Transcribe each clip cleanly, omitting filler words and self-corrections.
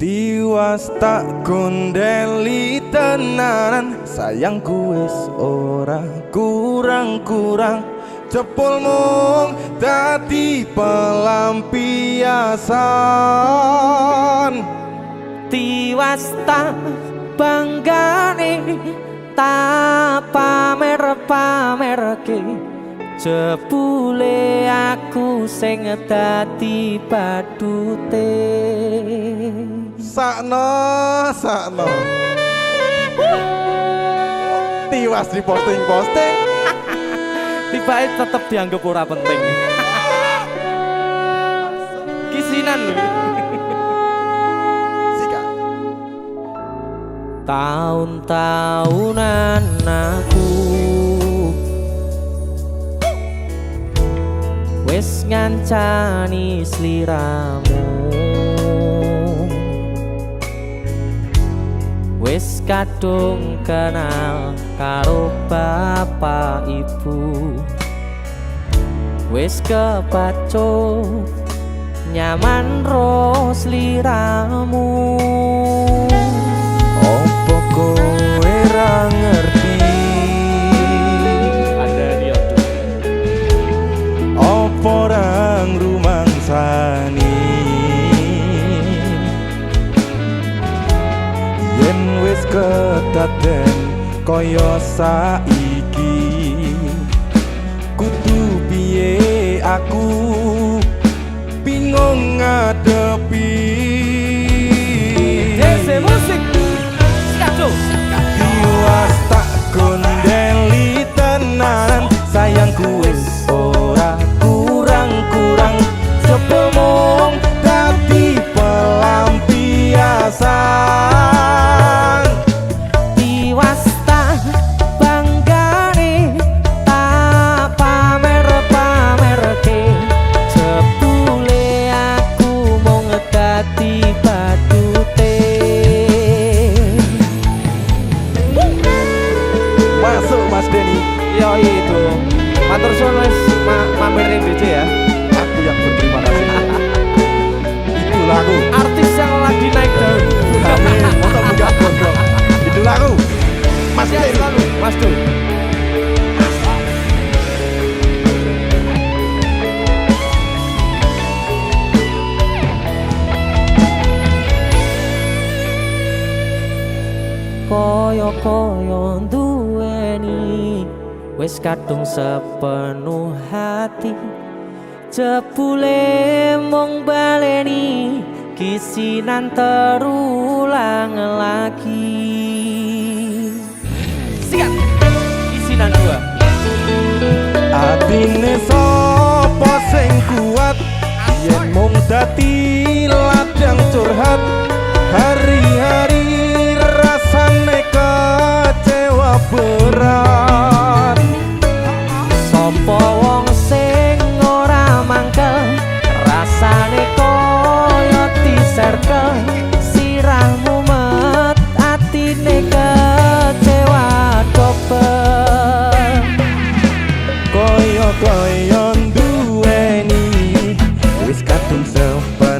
Tiwas tak kondeli tenanan, sayangku wis ora kurang-kurang. Cepul mung dadi pelampiasan. Tiwas tak banggane, tak pamer-pamerke. Jebule aku sing dadi badute. Sakno Tiwas di posting-posting. Tibae tetep dianggap ora penting. Kisinan lho. Sika. Tahun-tahunan aku wis ngancani sliramu, wis kadung kenal karo bapak ibu, wis kepacut nyaman ro sliramu. Opo kowe ra ngerti? Ada dia Opo ra ngrumangsani? Yen wis kedaden kaya saiki, kudu piye aku bingung ngadepi. Dese musik Skato. Tiwas tak kondeli tenan, sayangku wis ora kurang-kurang. Sepemong dadi pelampiasan. Tiwas tak banggane, tak pamer-pamerke. Jebule aku mung dadi badute. Masuk Mas Denny. Yo itu matur suwun wis mampir ning DJ ya. Aku yang berterima kasih. Itulah aku. Artis yang lagi naik daun. Amin. Motor buka gondrong. Itulah aku. Mas Siap Denny. selalu, Mas Du. Koyo-koyo duweni wis kadung sepenuh hati. Jebule mung baleni kisinan terulang lagi. Siap. Kisinan 2. Atine sapa sing kuat yen mung dadi ladang curhat. Hari-hari rasane kecewa berat. Sopo wong sing ora mangkel, rasane koyo diserkel. Sirahmu met atine kecewa dobel. Koyo duweni wis kadung sepa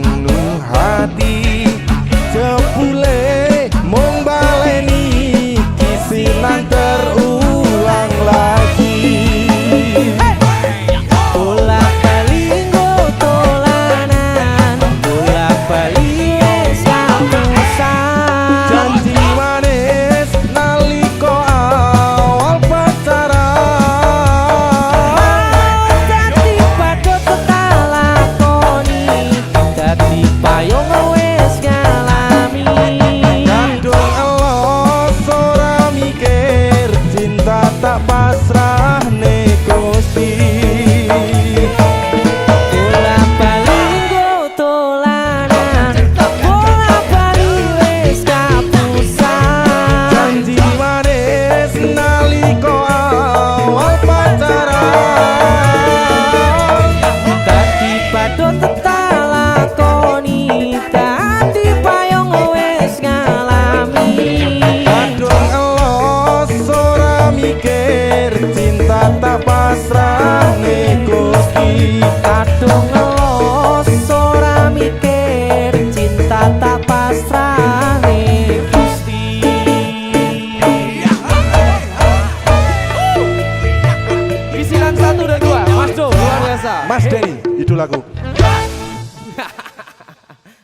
Mas Denny, idolaku.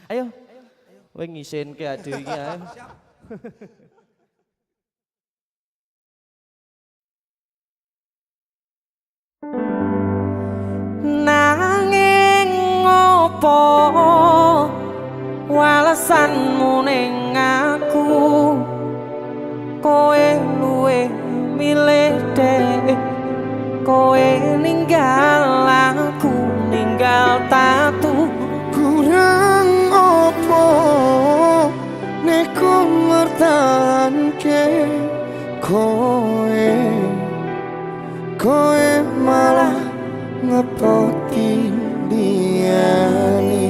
Ayo. Kowe ngisenke ade iki ae. Nanging ngopo walesanmu ning aku, kowe luwe milih dek, kowe ninggal aku ninggal tatu. Kurang opo nek ku mertahanke kowe malah ngepoti liyane.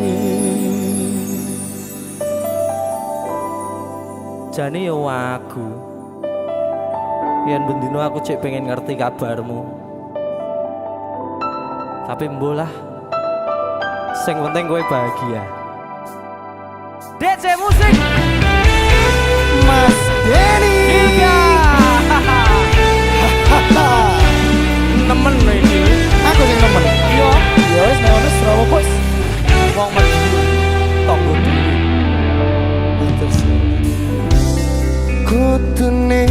Jane yo aku yen bendino aku cek pengen ngerti kabarmu, tapi mbolah sing penting kowe bahagia. DC musik Mas Denny nemen iki. aku sing nemen. Yo Ya wis nek ono Surabaya bos. wong mesti tonggo dhewe. Kutune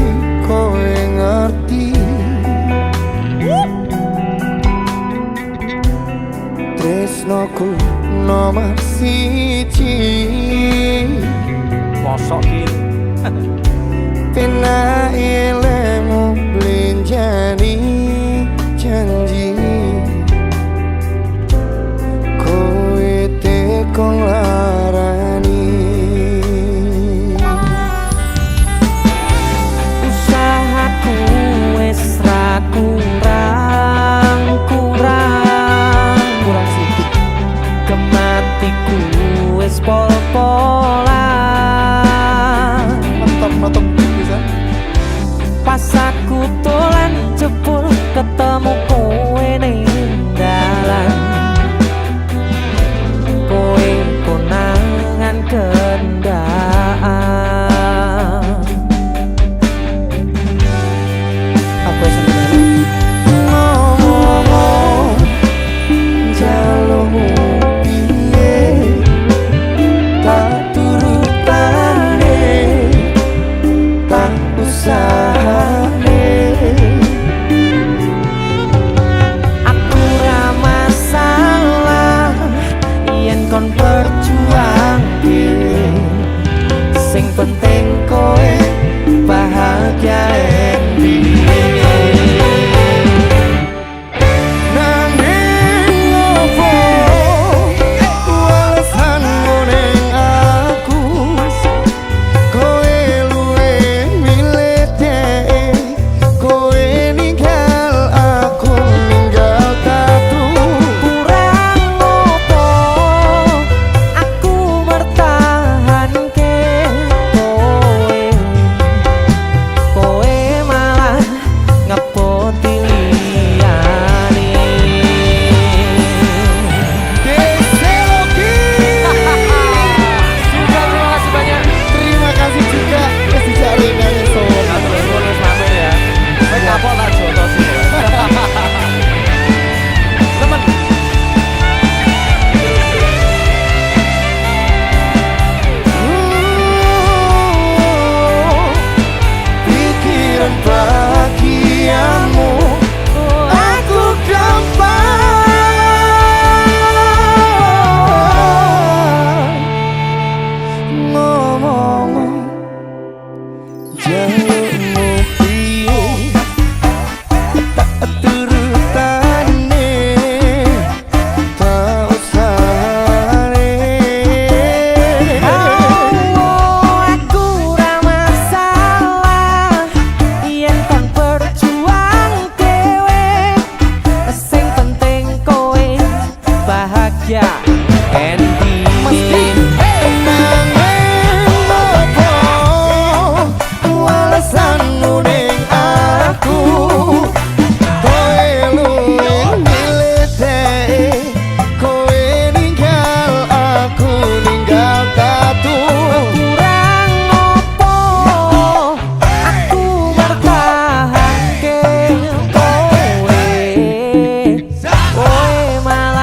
kowe ngerti tresnoku nomor siji. Mosok ki Pena ilmu blenjani janji kowe tekong larani. usahaku wis ra kurang sithik, kematiku wis pol-polan. Mantap bisa. Pas aku dolan jebul ketemu kowe ning dalan, kowe konangan kendaan. Aku seneng ngomong jalurmu piye tak turutane tak usahane. Aku ra masalah yen kon perjuangke, sing penting kowe bahagia Nanging opo walesanmu ning aku, kowe luwe milih dek, kowe ninggal aku ninggal tatu. kurang opo aku mertahanke kowe malah ngepoti liyane. Deseloki Juga terima kasih banyak. terima kasih juga wis dijak nang sono. Terus mampir ya. Saya kapok tak joto sih. Temen. Pikiran bahagiamu aku gampang ngomong jalurmu piye tak turutane tak usahane. Aku ra masalah yen kon berjuang dhewe, sing penting kowe bahagia. Mesti nanging opo walesanmu ning aku, kowe luwe milih dek, kowe ninggal aku ninggal tatu. Kurang opo aku bertahanke kowe malah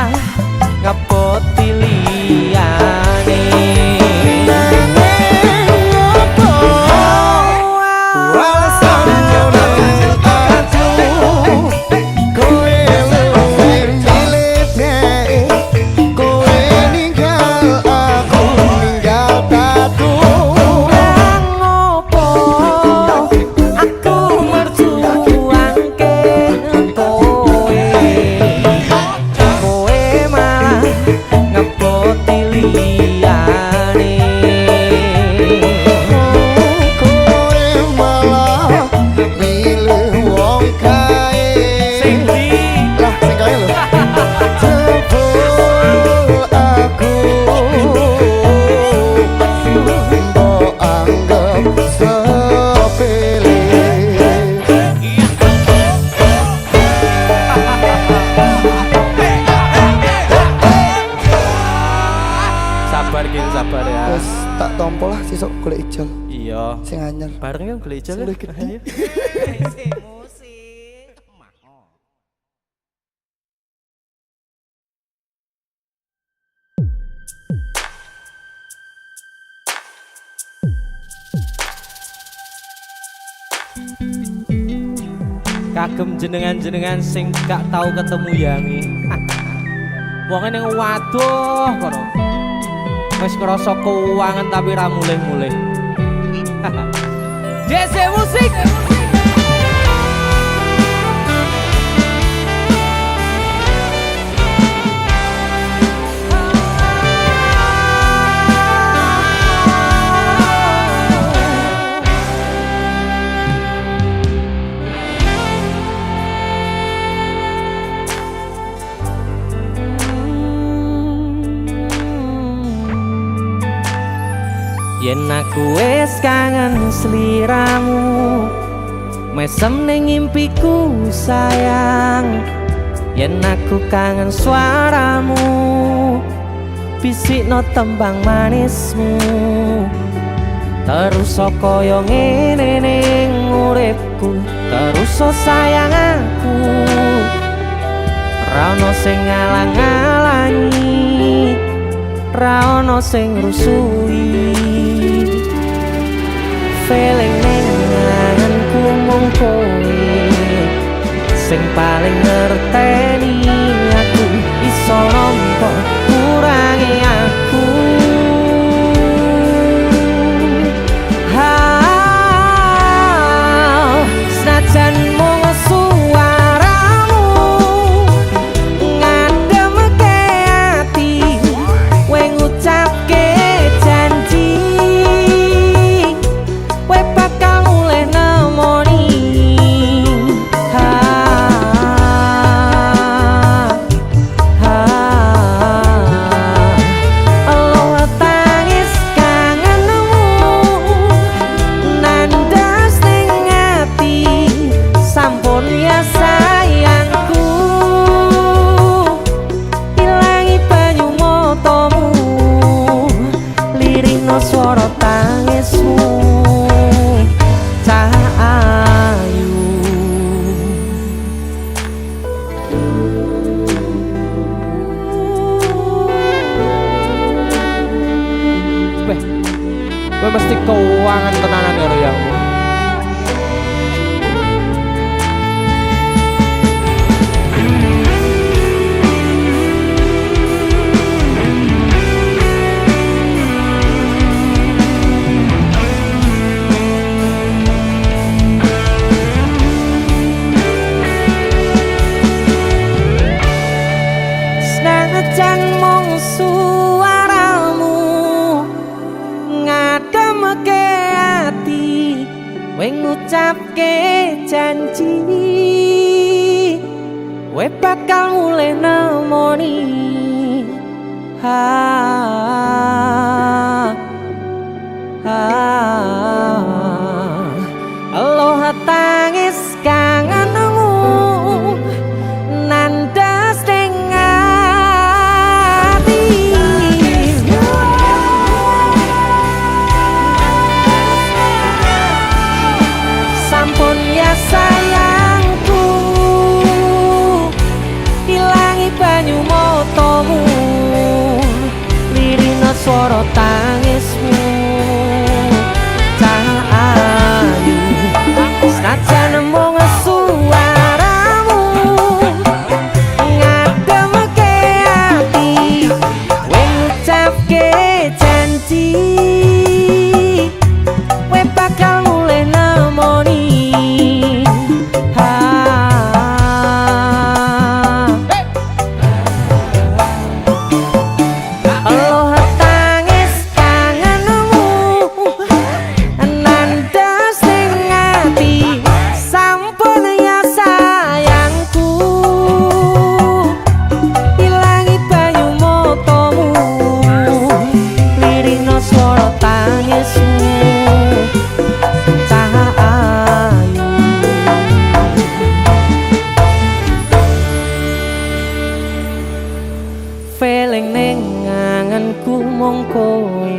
sesuk golek ijol Iya. sing anyar. Bareng yang golek ijol. Sing luwih gede. Ayo. Kagem jenengan-jenengan sing gak tau ketemu Yangi. Wonge ning waduh kono. Wis krasa keuangan tapi ra mulih-mulih. JC Musik. Yen aku wis kangen sliramu, mesem ning impiku sayang. Yen aku kangen suaramu, bisikno tembang manismu. Terus kaya ngene ning uripku, terus sayang aku. Ra ono sing ngalang-alangi, ra ono sing rusui. Feeling ning ngangenku mung kowe sing paling ngerteni aku. Iso nampa kurangi aku. Senajan mung suaramu ngademke ati, kowe ngucapke janji kowe bakal mulih nemoni. Allah tangis kangenmu nandas ning ati, sampun ya sayangku. Ilangi banyu matamu, lirino swara tangismu. Cahayu Beh, gue mesti keuangan tenanan ya Royangmu. Senajan mung suaramu ngademke ati, kowe ngucapke janji kowe bakal mulih nemoni. Allah tangis kangenmu nandas ning ati, sampun ya sayangku. Ilangi banyu matamu, lirina swara tangismu. Cahayu senajan mung suaramu ngademke ati, kowe ngucapke janji kowe bakal mulih nemoni. Allah tangis kangenmu nandas ning ati, sampun ya sayangku. Ilangi banyu matamu, lirino swara tangismu. Cahayu feeling ning ngangenku mung kowe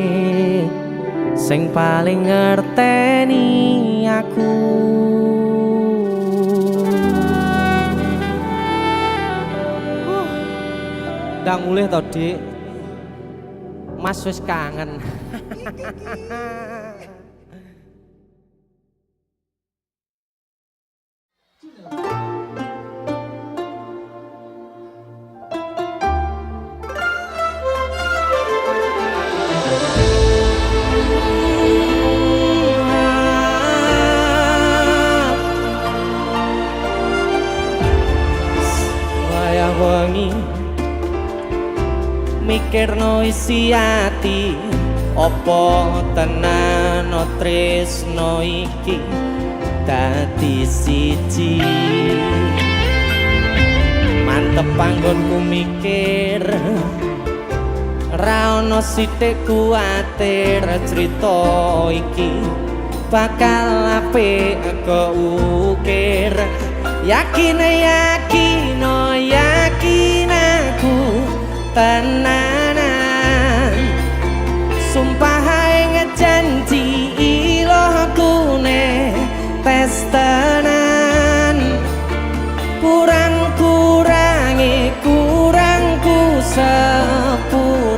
sing paling ngerteni aku. Ndang mulih to, Dik. Mas wis kangen. Wengi mikirno isi ati opo tenan tresno iki dadi siji. Mantep panggonku mikir ra ono sithik kuwatir crita iki bakal apik keukir. Yakin aku tenanan sumpah ngejanji ilohku ne tes tenan kurangku sepurane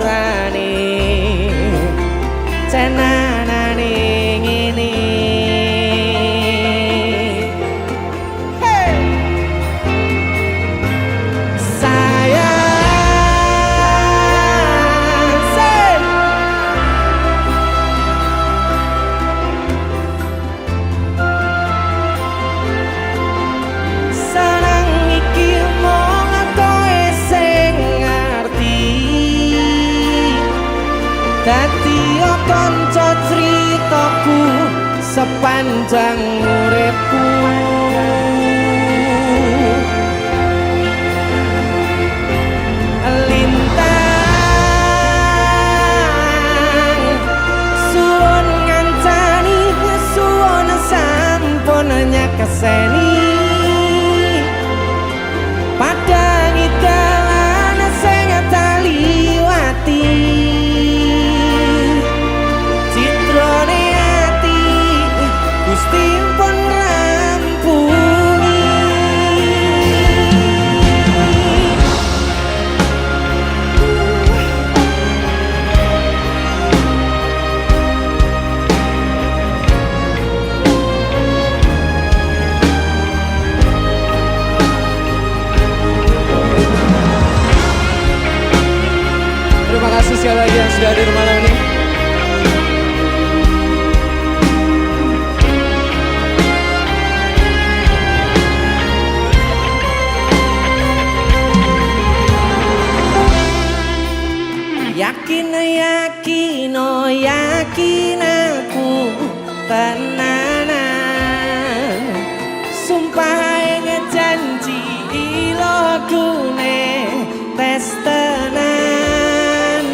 cenanane ngene. Dadi kanca critaku sepanjang uripku. Lintang suwon ngancani suwon sampun nyakeseni padangi dalan sing taliwati. Gusti pun rampungi. Terima kasih sekali lagi yang sudah hadir malam ini. Yakin aku tenanan sumpah ngejanji ilokune tes tenan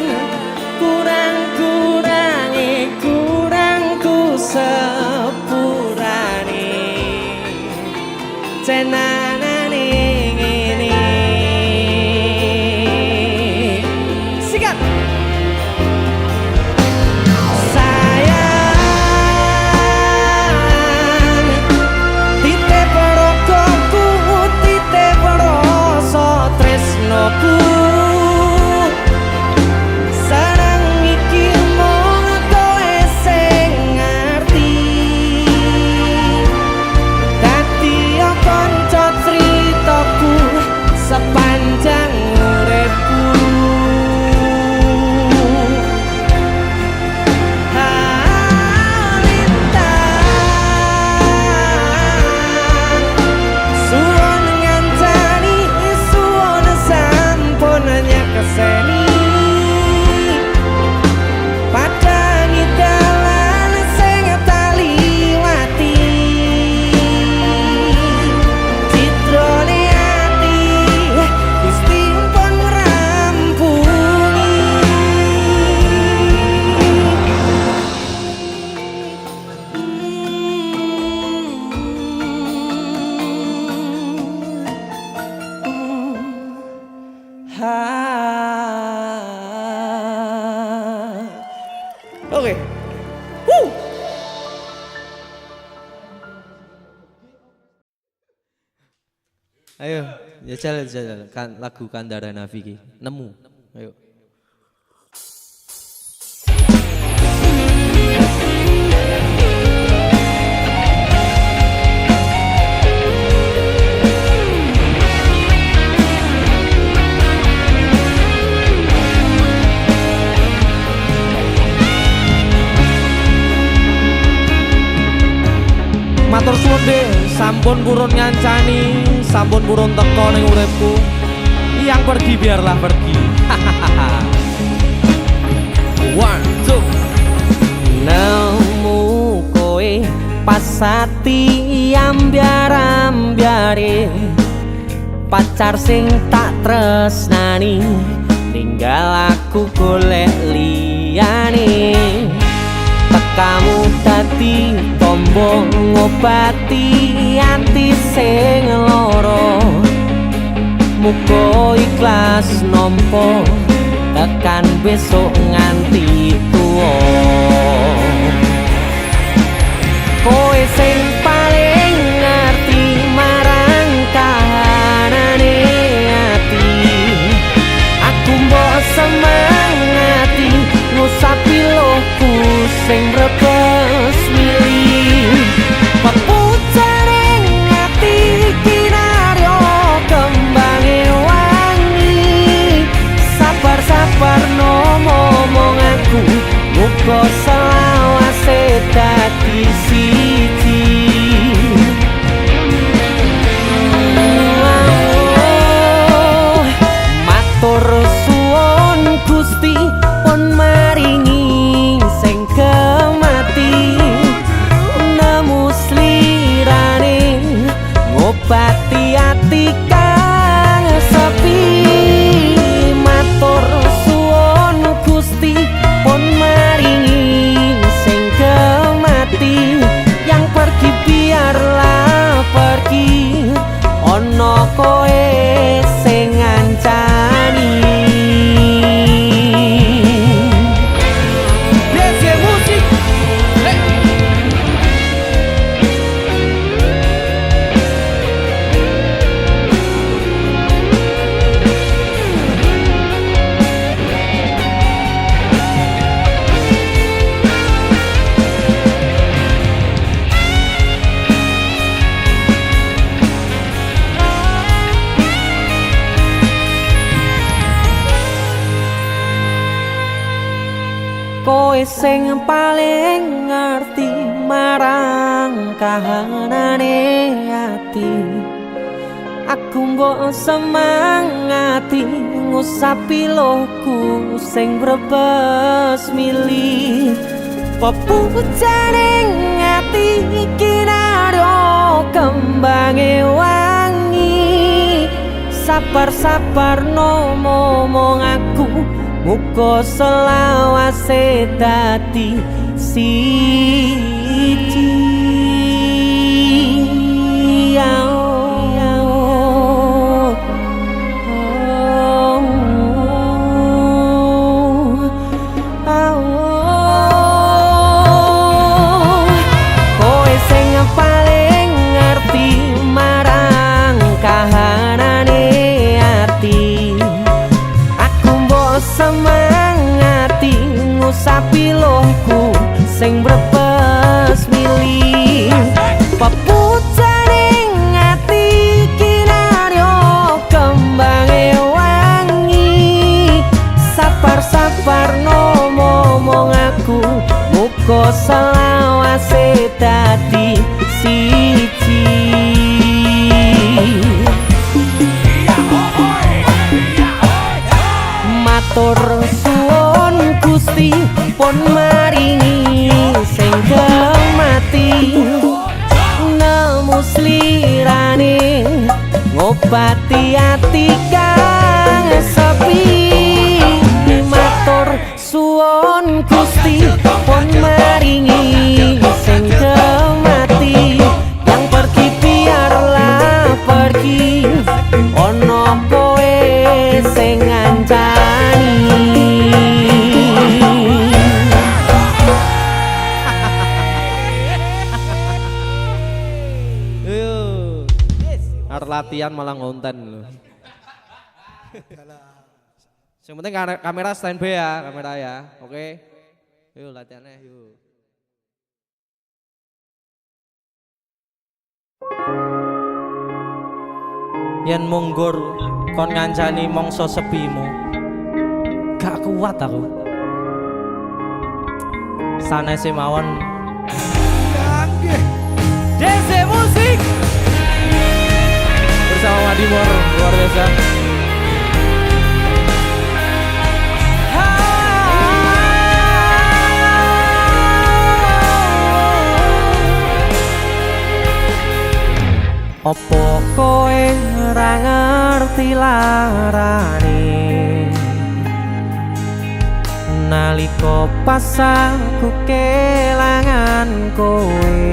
kurangku sepurane cenanane ngene. Sikat sarang iki mung kowe sing ngerti. Dadi kanca critaku sepanjang uripku. Suwon ngancani suwon sampun nyakeseni padangi dalan sing taliwati. Citrane ati Gusti pun rampungi. Oke, Ayo, jajal kan lagu Kandara Nafi ki. Nemu. Ayo. Matur suwun deh, sampun purun ngancani, sampun purun teko ning uripku. Yang pergi biarlah pergi. One, two. Nemu kowe pasati ambyar-ambyare, pacar sing tak tresnani, tinggal aku golek liyane. Tekamu dadi tombo ngobati ati sing lara, muga ikhlas nampa tekan besok nganti tuwa. Kowe sing paling ngerti marang kahanane ati, aku mbok semangati ngusapi lohku sing rebes milih. Pepucaring ati kinaryo kembange wangi, sabar-sabar no ngomong aku, muga selawase dadi siji. Matur suwun Gusti pun maringi sing kemati, nemu slirane ngobati ati kang sepi. Matur suwun Gusti pun maringi sing kemati, yang pergi biarlah pergi, ono koe sing ngancani. Kowe sing paling ngerti marang kahanane ati, aku mbok semangati ngusapi lohku sing brebes milih. Pepucaring ati kinaryo kembange wangi, sabar-sabar no ngomong aku, muga selawase dadi siji. Kowe sing paling ngerti marang kahanane ati, aku mbok semangati ngusapi lohku sing brebes milih. Pepucaring ati kinaryo kembange wangi, sabar-sabar no ngomong aku, muga selawase dadi siji. Matur suwun Gusti pun maringi sing kemati, nemu slirane ngobati ati kang sepi. Matur suwun Gusti pun maringi sing kemati, yang pergi biarlah pergi, ono kowe sing ngancani. latihan malah ngonten loh. Yang penting kamera standby ya, kamera ya. Oke. Yuk latihannya yuk. Yen munggur kon ngancani mongso sepimu. Gak kuat aku. Sanese mawon. DC Musik bersama Madimor luar biasa. Opo kowe ora ngerti larane nalika pas aku kelangan kowe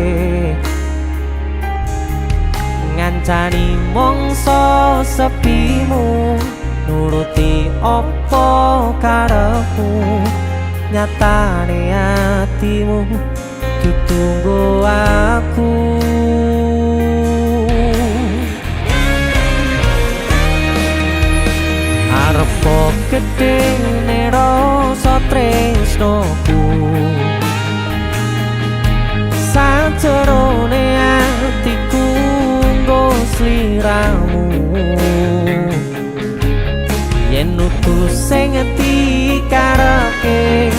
ngancani mongso sepimu nuruti opo karepmu nyatane atimu ditunggu aku. Arep gedhe rasa tresnoku sajerone atiku nggo sliramu yen utus sing dikarepke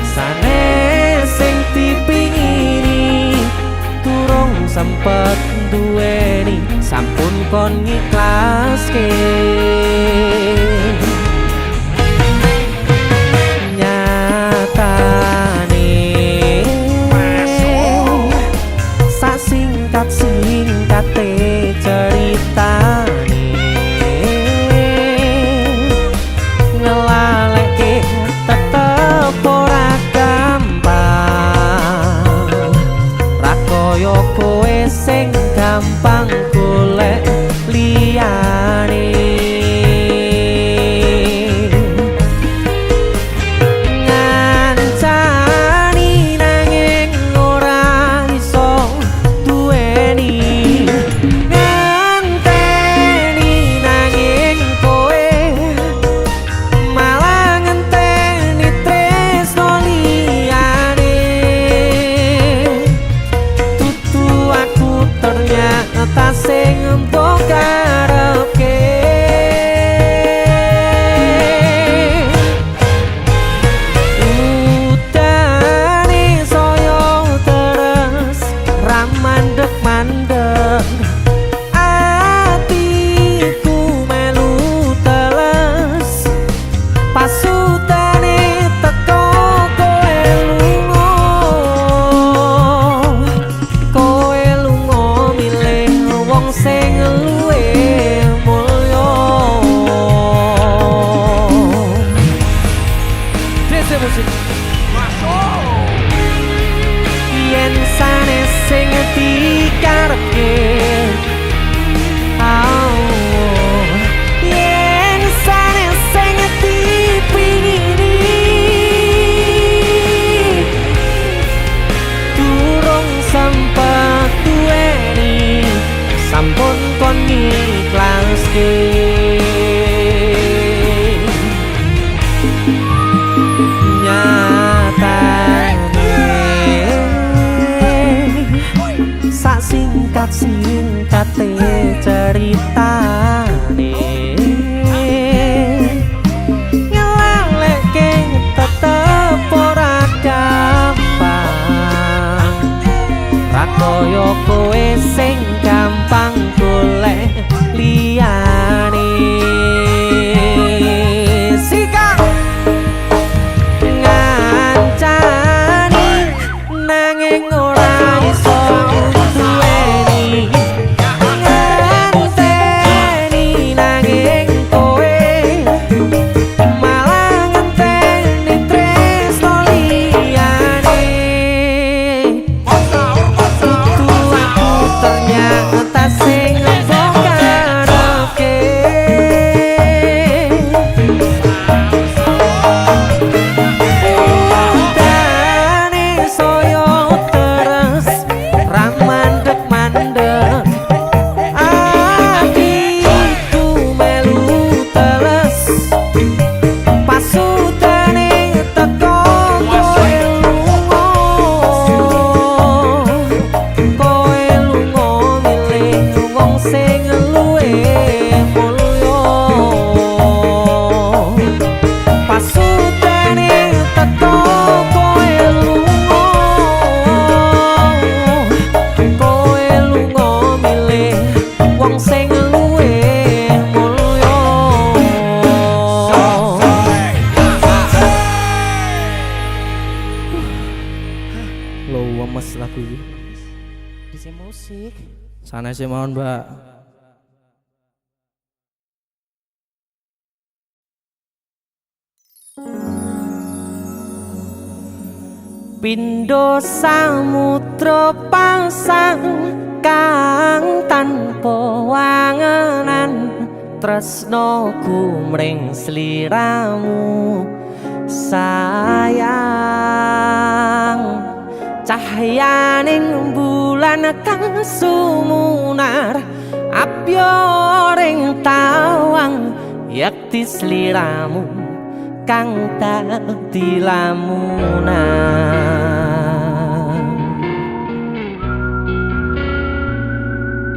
sanes sing dipingini durung sempet duweni sampun kon ngiklaske. Singkate ceritane ngelaleke tetep ora gampang ra koyo kowe sing gampang golek liyane. Yen sanes sing dikarepke yen sanes sing dipingini durung sempet duweni sampun kon ngiklaske. Singkate ceritane ngelaleke tetep ora gampang ra koyo kowe sing gampang golek liyane. Sikap ngancani nanging ora iso ternyata lemes lagu ini. Di musik. Sana sih mohon Mbak. Pindho samudra pasang kang tanpa wangenan tresnoku mring sliramu sayang cahyaning bulan kang sumunar abyoring tawang yakti sliramu kang dadi lamunan.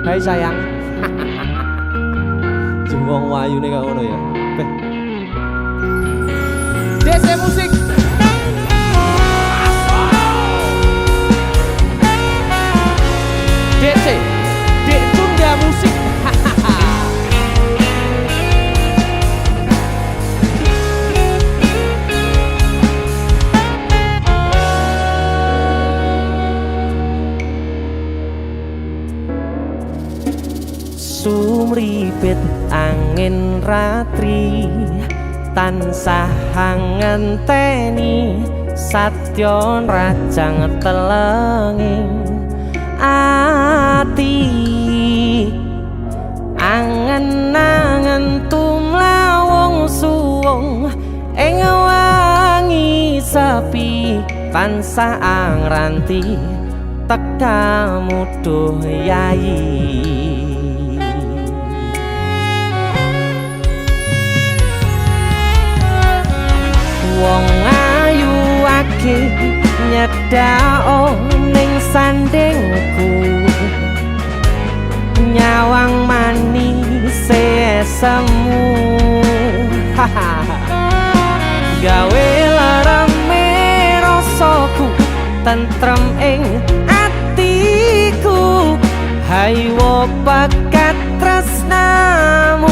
Hai sayang. Jengwong wayu nih ngono ya. DC musik. DC. Dek Tunda musik. Sumripit angin ratri tansah ngenteni satya rajang telenging ati angen-angen tumlawung suwung ing wangi sepi tansah angranti tekamu duh yayi. Wong ayu ake nyedhak ning sandingku nyawang manis semu gawe larame rasaku tentrem ing atiku haywo bakat tresnamu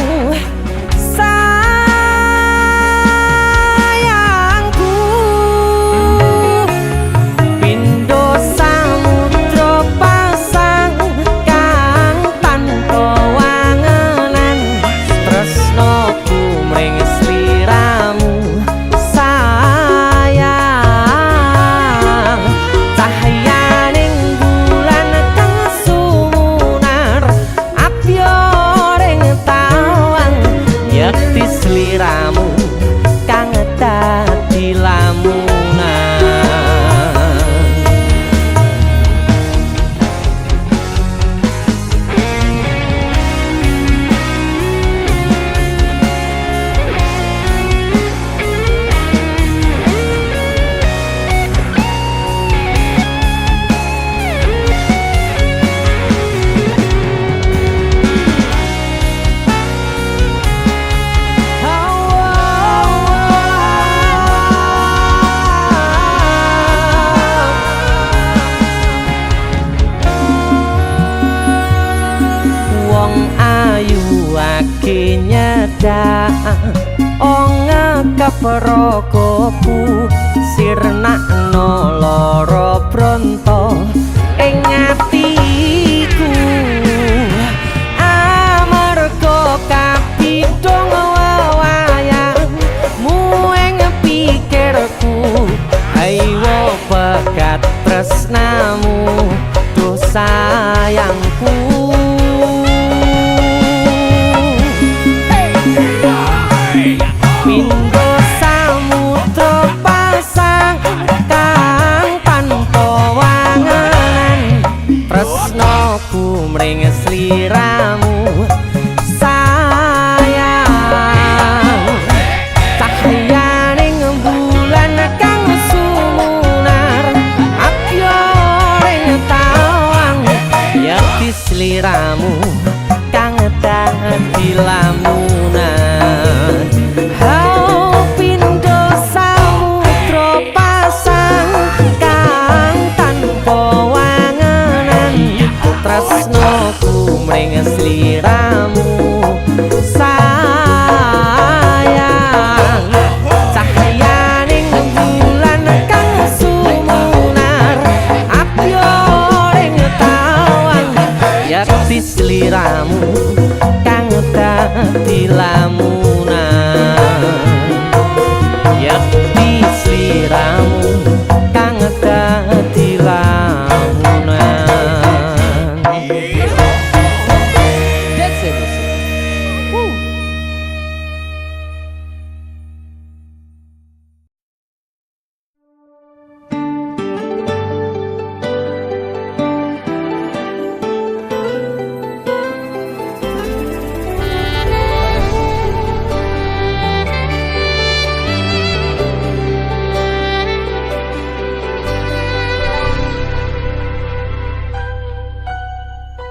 Prokopu sirnakno lara bronto ing atiku amarga kapidhong wayangmu ing pikirku haywo bakat tresnamu duh sayangku. Pindho samudra pasang kang tanpa sliramu kang dadi lamunan yakti sliramu kang dadi lamunan. That's it. Woo.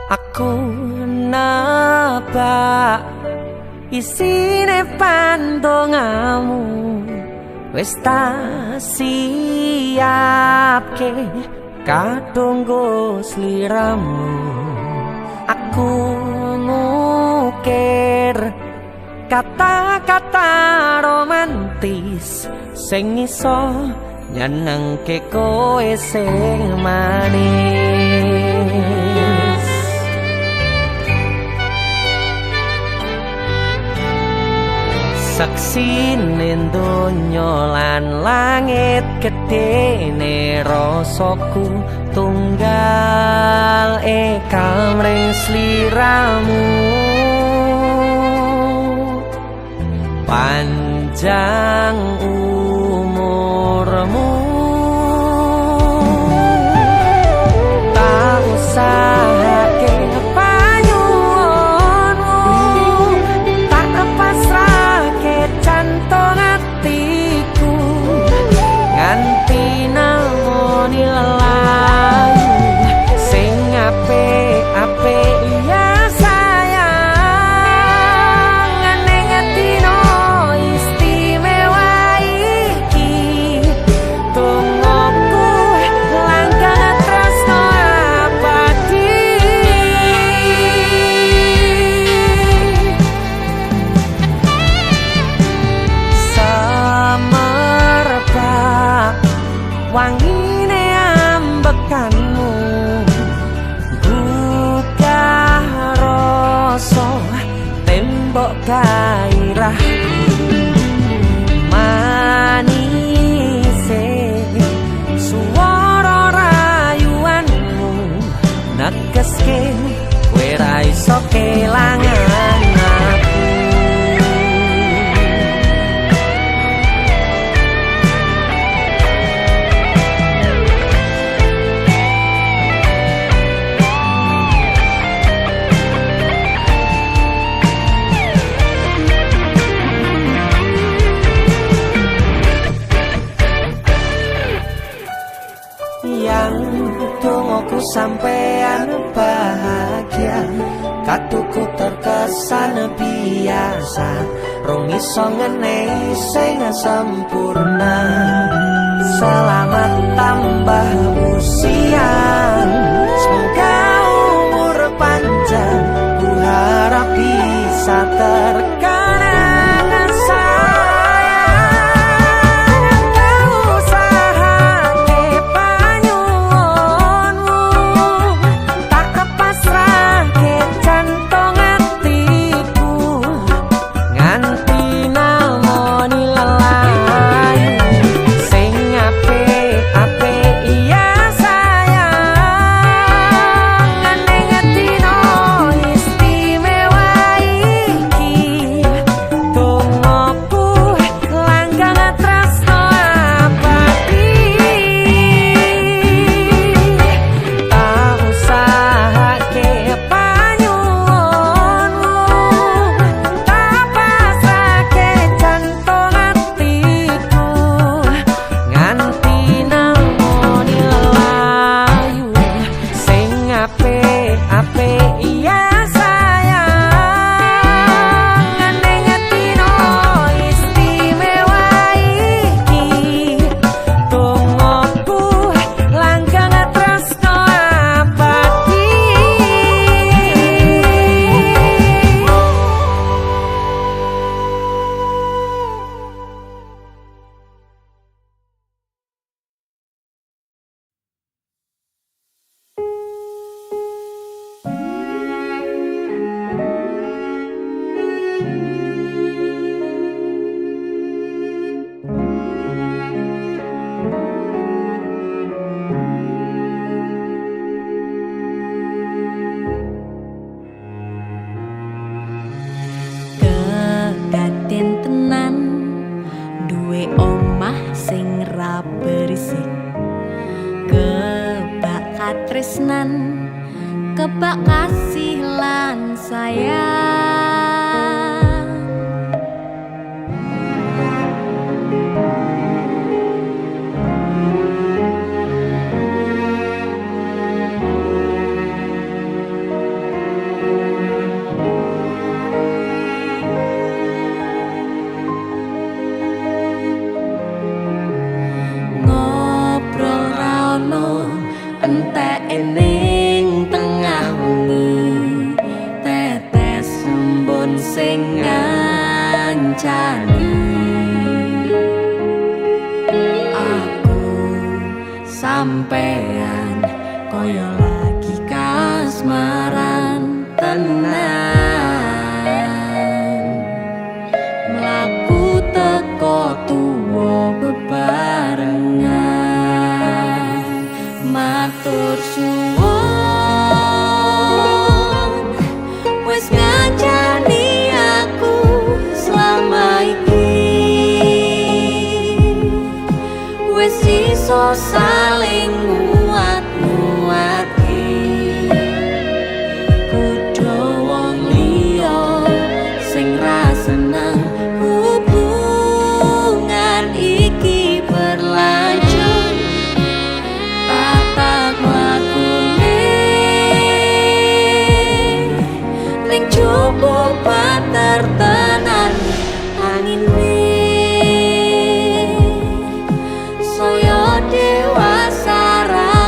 Aku nabak isine pandongamu wis tak siapke kadunggo sliramu. Aku ngukir kata-kata romantis sing iso nyenengke kowe sing manis. Saksine donya lan langit gedene rasaku tunggal kamring sliramu. Panjang umurmu tak usahake jantung hatiku nganti namoni lelayu sing apik-apik ya sayang ning dino istimewa iki tungguku langkah tresno abadi. Wangine ambekanmu gugah rasa tembok gairah manise suara rayuanmu negeske kowe ra iso kelangan aku. Tungoku sampean bahagia, katuku terkesan biasa, rong iso ngenehi sing sempurna. Selamat tambah usia, semoga umur panjang, ku harap bisa terkenang sayang. Kau usahake panyuwunmu, tak kepasrahke jantung hatiku, nganti namoni lelayu sing apik-apik iya ora berisik. Kebak katresnan, kebak kasih lan sayang. Ngobrol ra ono entek ning tengah wengi, tetes embun sing ngancani. Aku sampean koyo lagi kasmaran tenan, mlaku teko tuwa bebarengan. Matur suwun wis ngancani aku selama iki, wis iso saling nguat-nguati. Kudu wong liya sing ra seneng hubungan iki berlanjut. Tatak lakune ning jupuk patertenan angine, saya dewasa ra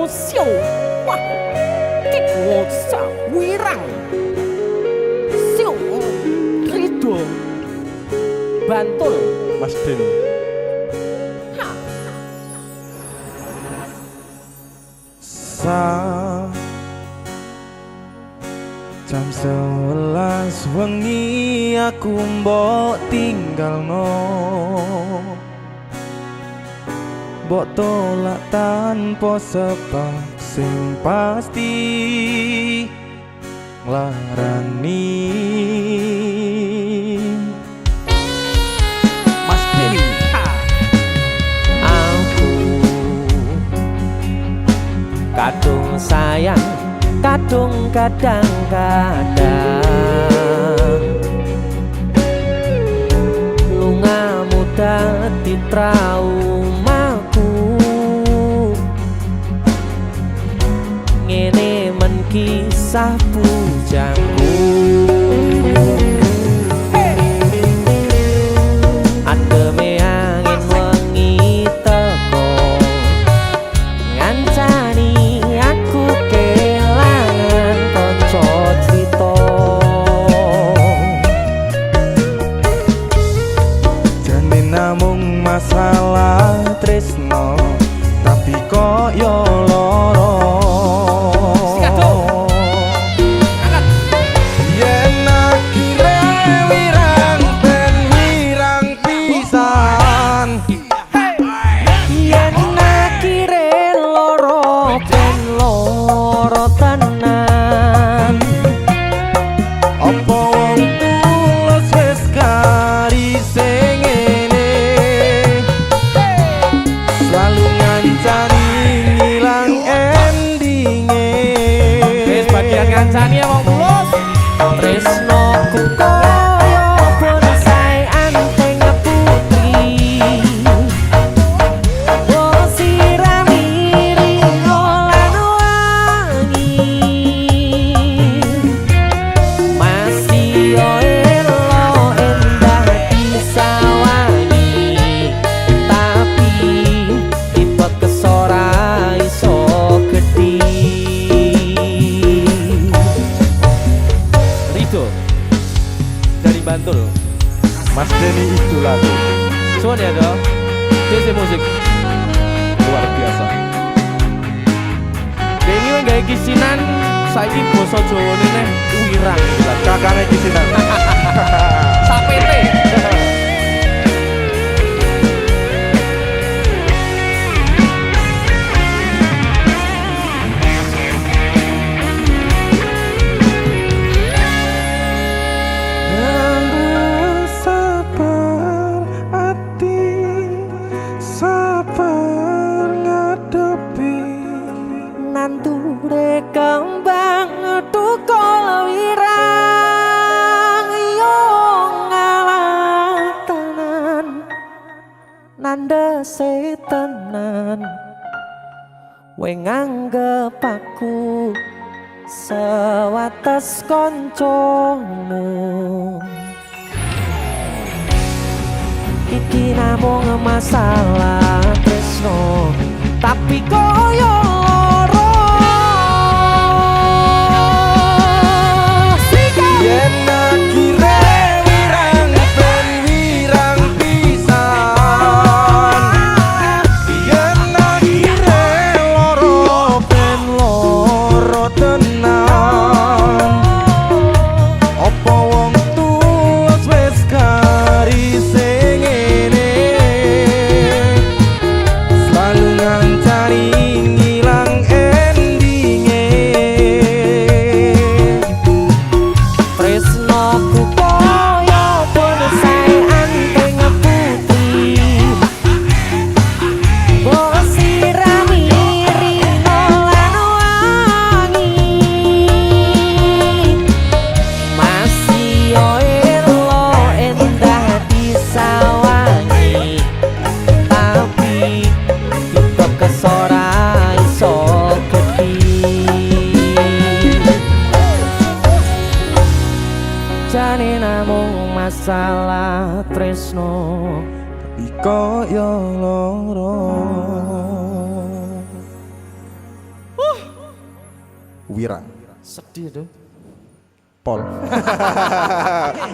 Siu. Wah. Kikosa wirang. Siu. Rido. Bantul. Mas Den. Jam 11 wengi aku mbok tinggalno, mbok tolak tanpa sebab sing pasti nglarani. Mas Den. Aku kadung sayang, kadung kadang-kadang lungamu dadi traumaku. Ngene men kisah bujangku. Ademe angin wengi teko ngancani aku kelangan kanca crita. Jane namung masalah tresno, tapi kok yo loro. Yen akhire wirang ben wirang pisan. Yen akhire loro ben loro tenan. Apa wong tulus wis karise ngene, selalu ngancani ngilang endinge. Wis bagian ngancani ya wong tulus. Tresnoku koyo bonsai anteng putri. Oh sirami ringo lan wangi. Masih yo elo endah disawangi. Tapi tipe kesora iso gedhi. Rido dari Bantul. Mas Denny itu lagu Suwun ya dong. DC musik. luar biasa. Denny wong gawe kisinan saiki basa Jawane neh wirang. Kakaknya kisinan. Sapete. Sabar hati, sabar ngadepi. Nanture kembang tukul wirang yo ngalah tenan nandese tenan we nganggep aku sewates koncomu. Iki namung masalah tresno, tapi koyo loro. Yen akhire wirang ben wirang pisan. Yen akhire loro ben loro tenan. Apa wong tulus wis karise ngene, selalu ngancani ngilang endinge. Tresnoku koyo bonsai anteng putri. Mbok sirami ringo lan wangi. Masih yo elo endah disawangi. Tapi tetep kesora iso gedhi. Jane namung masalah tresno, Tapi koyo loro. Wira. Sedih tuh. Pol.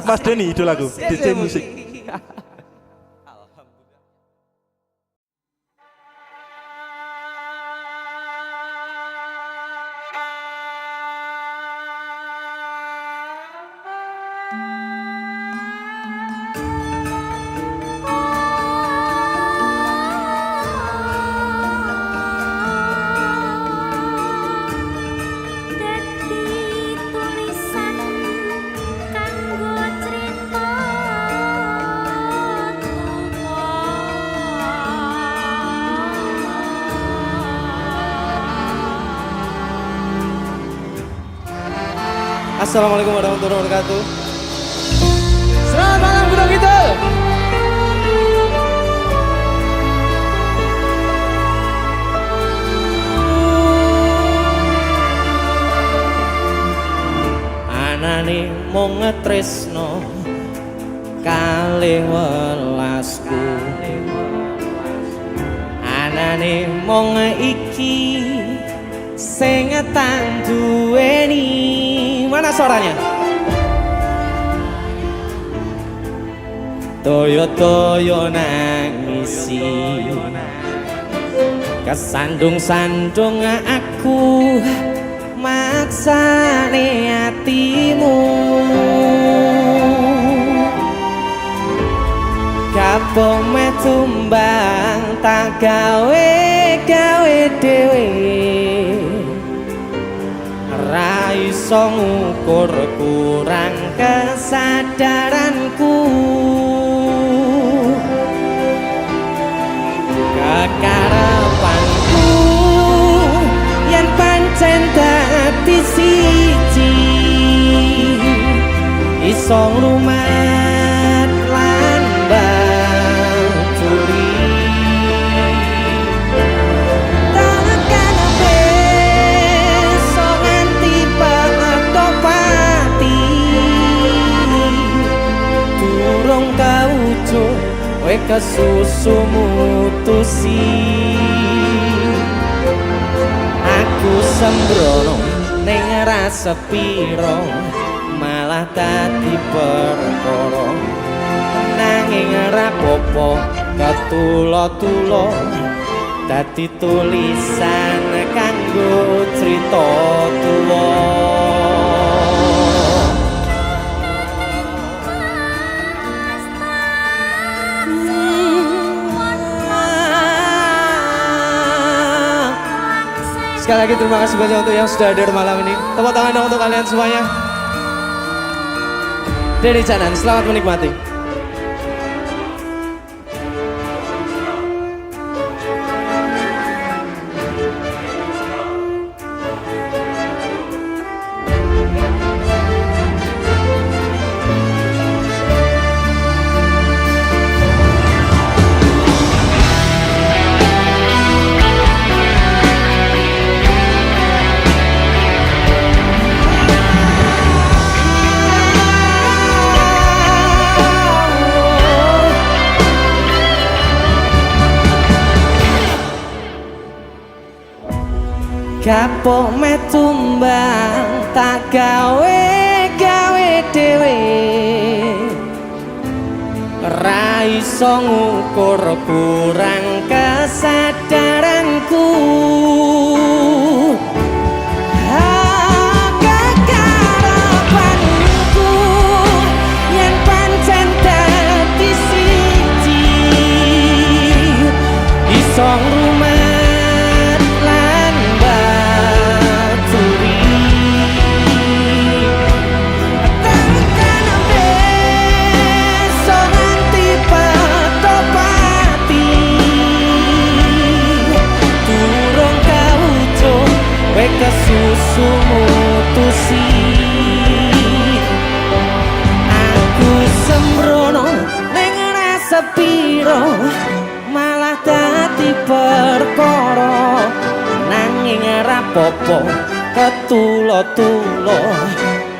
Mas Denny idolaku, DJ musik. Dadi tulisan kanggo crita Assalamualaikum warahmatullahi wabarakatuh. Selamat malam Gunung Kidul. Anane mung ngetresno kalih welasku. Anane mung iki sing tak duweni. Mana suaranya? Toyo-toyo nangisi kesandung-sandung aku maksane hatimu kapok metumbang tak gawe dewe ra iso ngukur kurang kesadaranku kekarepanku yen pancen dadi siji iso nglumat lan baturi takkan besok nganti bakal pati durung kawujud kowe kesusu mutusi aku sembrono ning rasa piro malah dadi perkara nanging ora apa-apa ketulo-tulo dadi tulisan kanggo crita tuwa. Sekali lagi terima kasih banyak untuk yang sudah hadir malam ini. Tepuk tangan dong untuk kalian semuanya. Denny Canan, selamat menikmati. Kapok metumbang tak gawe dewe ra iso ngukur kurang kesadaranku kekarepanku yen pancen dadi siji iso ngrumat lan baturi takkan besok nganti patopati durung kawujud kowe kesusu mutusi aku sembrono ning rasa piro malah dadi perkara nanging ora apa-apa ketulo-tulo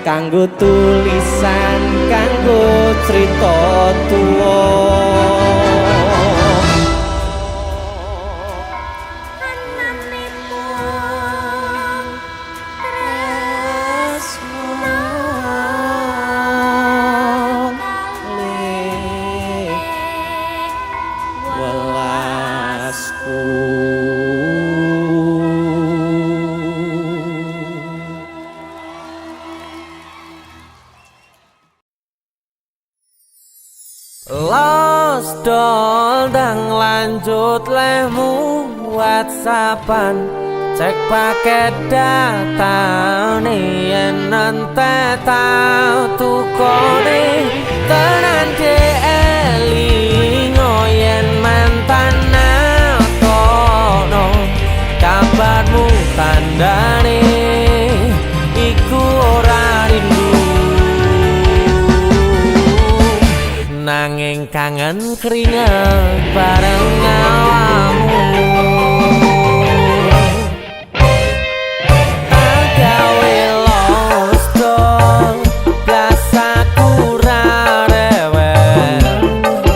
kanggo tulisan kanggo crita tuwa. anane pun lanjut lemu WhatsAppan cek paket data nih yen nanti tau tukone tenan elingo yen mantan kono kabarmu tandane iku ora rindu nanging kangen keringet bareng awamu agawe lost dong biasa kurang rewel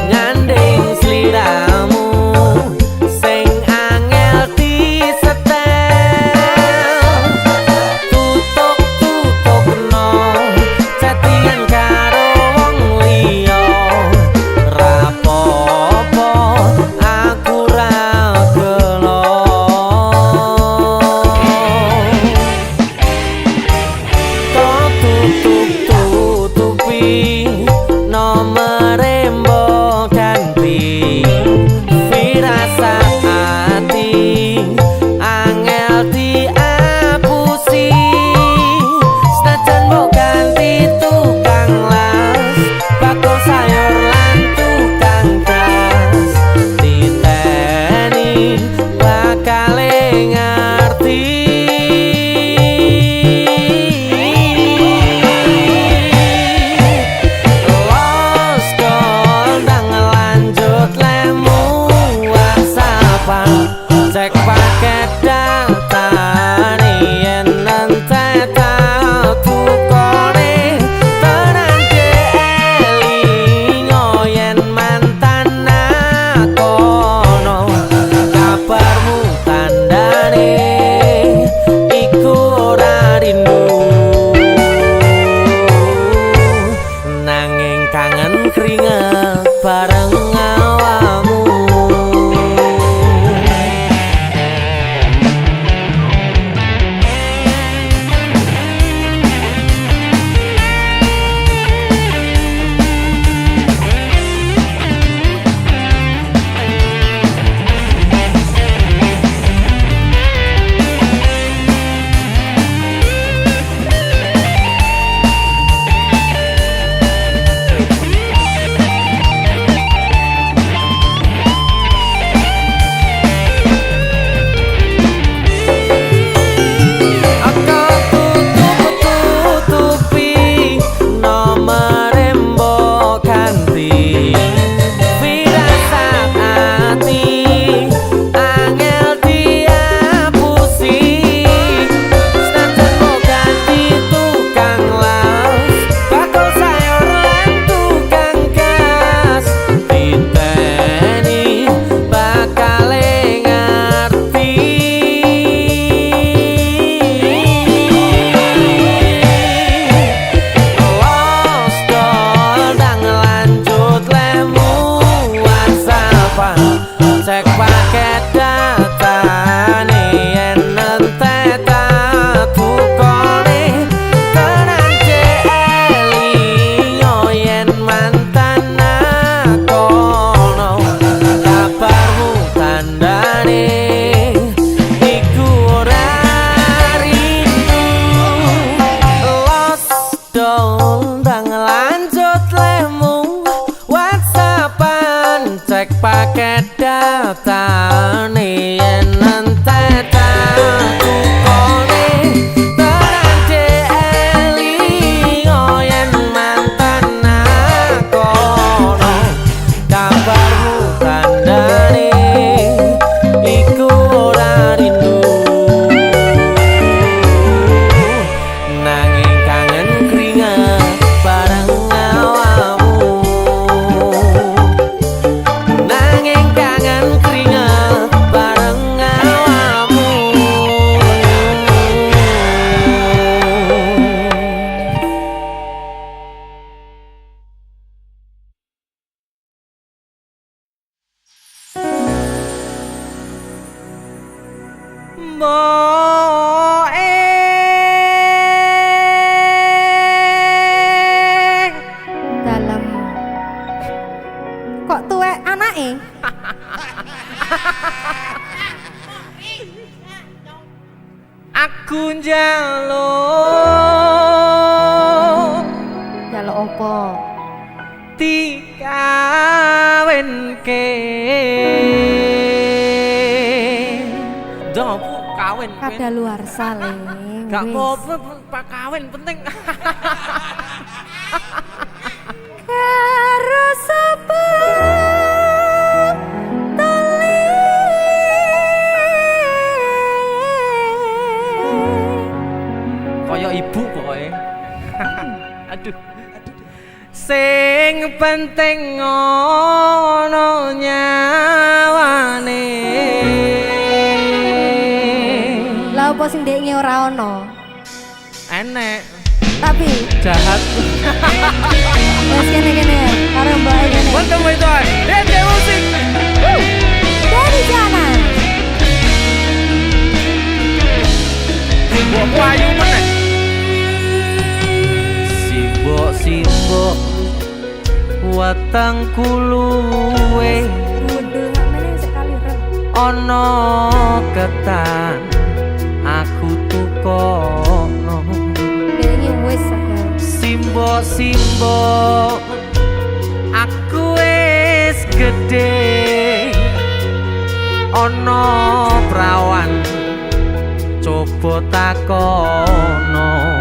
nyanding sliramu sing angel disetel tutuk no chattingan karo wong liya rapopo aku ra gelo tutupi nomere mbok ganti firasat ati angel diapusi senajan mbok ganti tukang las bakul sayur lan tukang gas diteni bakale ngerti lost kondang lanjut lemu WhatsAppan cek paket data nih yen nanti tau tukone tenan elingo yen mantan kono kabarmu tandane iku ora rindu nanging kangen keringet bareng awamu tutupi nomere mbok ganti firasat ati angel diapusi senajan mbok ganti tukang las bakul sayur lan tukang gas diteni bakale ngerti lost kondang lanjut lemu WhatsAppan cek paket data nih yen nanti tau tukone tenan elingo yen mantan kono kabarmu tandane iku ora rindu lost dondang lanjut lemu WhatsAppan cek paket data nih yen nanti tau tukone tenan elingo yen mantan kono kabarmu tandane iku ora rindu nanging kangen keringet bareng awamu nanging kangen keringet bareng awamu Dalam kok tuwek anake Aku njaluk Jaluk opo? dikawinke. Ndang apa kawin? Kada luar saling. Gak apa-apa, Pak kawin penting. Karo sapa tali kaya ibu pokoke. Aduh. Sing penting ngono nyawane. Lah opo sing ndekne ora ono? Enek Tapi jahat. wes kene karo mbak kene. Mantap itu. Dede musik. Dari jalan. Simbok payu meneh. Simbok watang kuluwe Gundul sampeyan sekali rem. ana ketan aku tukono. Ndekne wis Simbok aku wis gedhe ana prawan coba takono.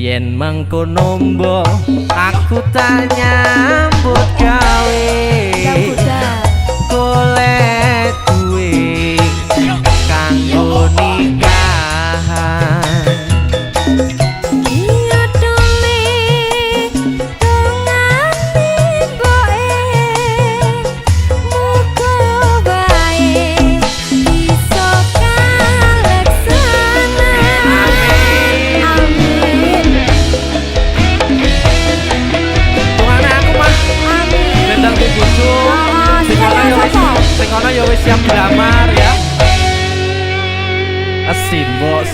Yen mengkono mbok aku tak nyambut gawe. Golek duwe kanggo nikahan. Iya dole dongane boe muga bae iso kaleksana. Amin. Tuane aku mah Amin. ngendang ku bojo. Sing ana ya wis siap dilamar ya.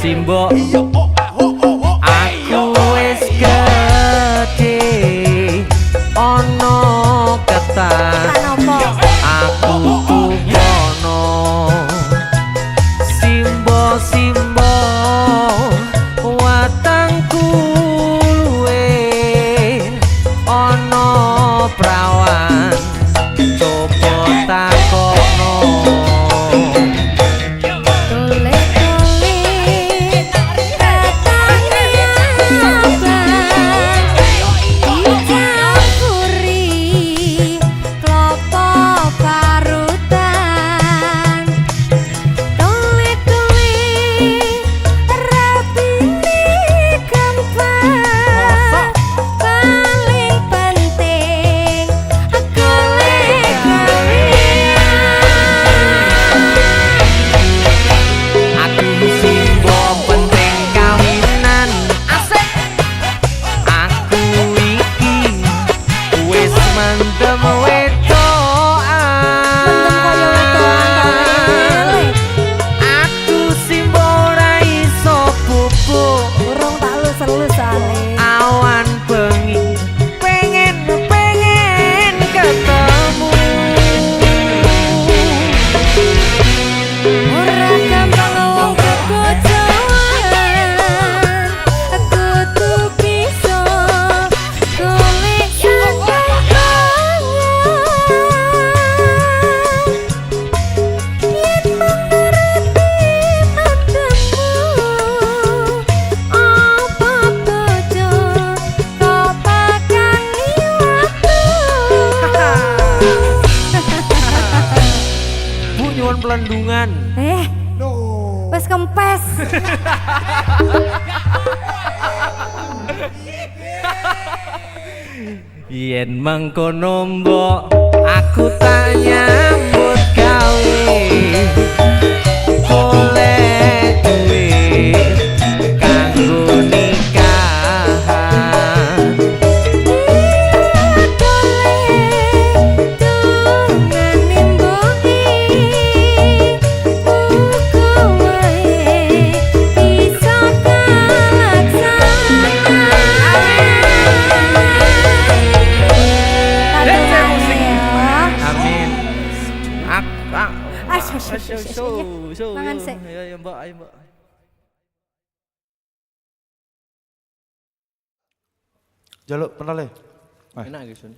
Simbok aku wis gedhe ana ketan aku tukono. Simbok watang kuluwe ana prawan coba takono. Golek-golek datang kon pelendungan. Wes kempes. Yen mangkono mbok aku tak nyambut gawe golek duit kanggo nikahan. Mangan sik. Ya Mbak, ayo Mbak. Jaluk pentole. Enak iki, Sun.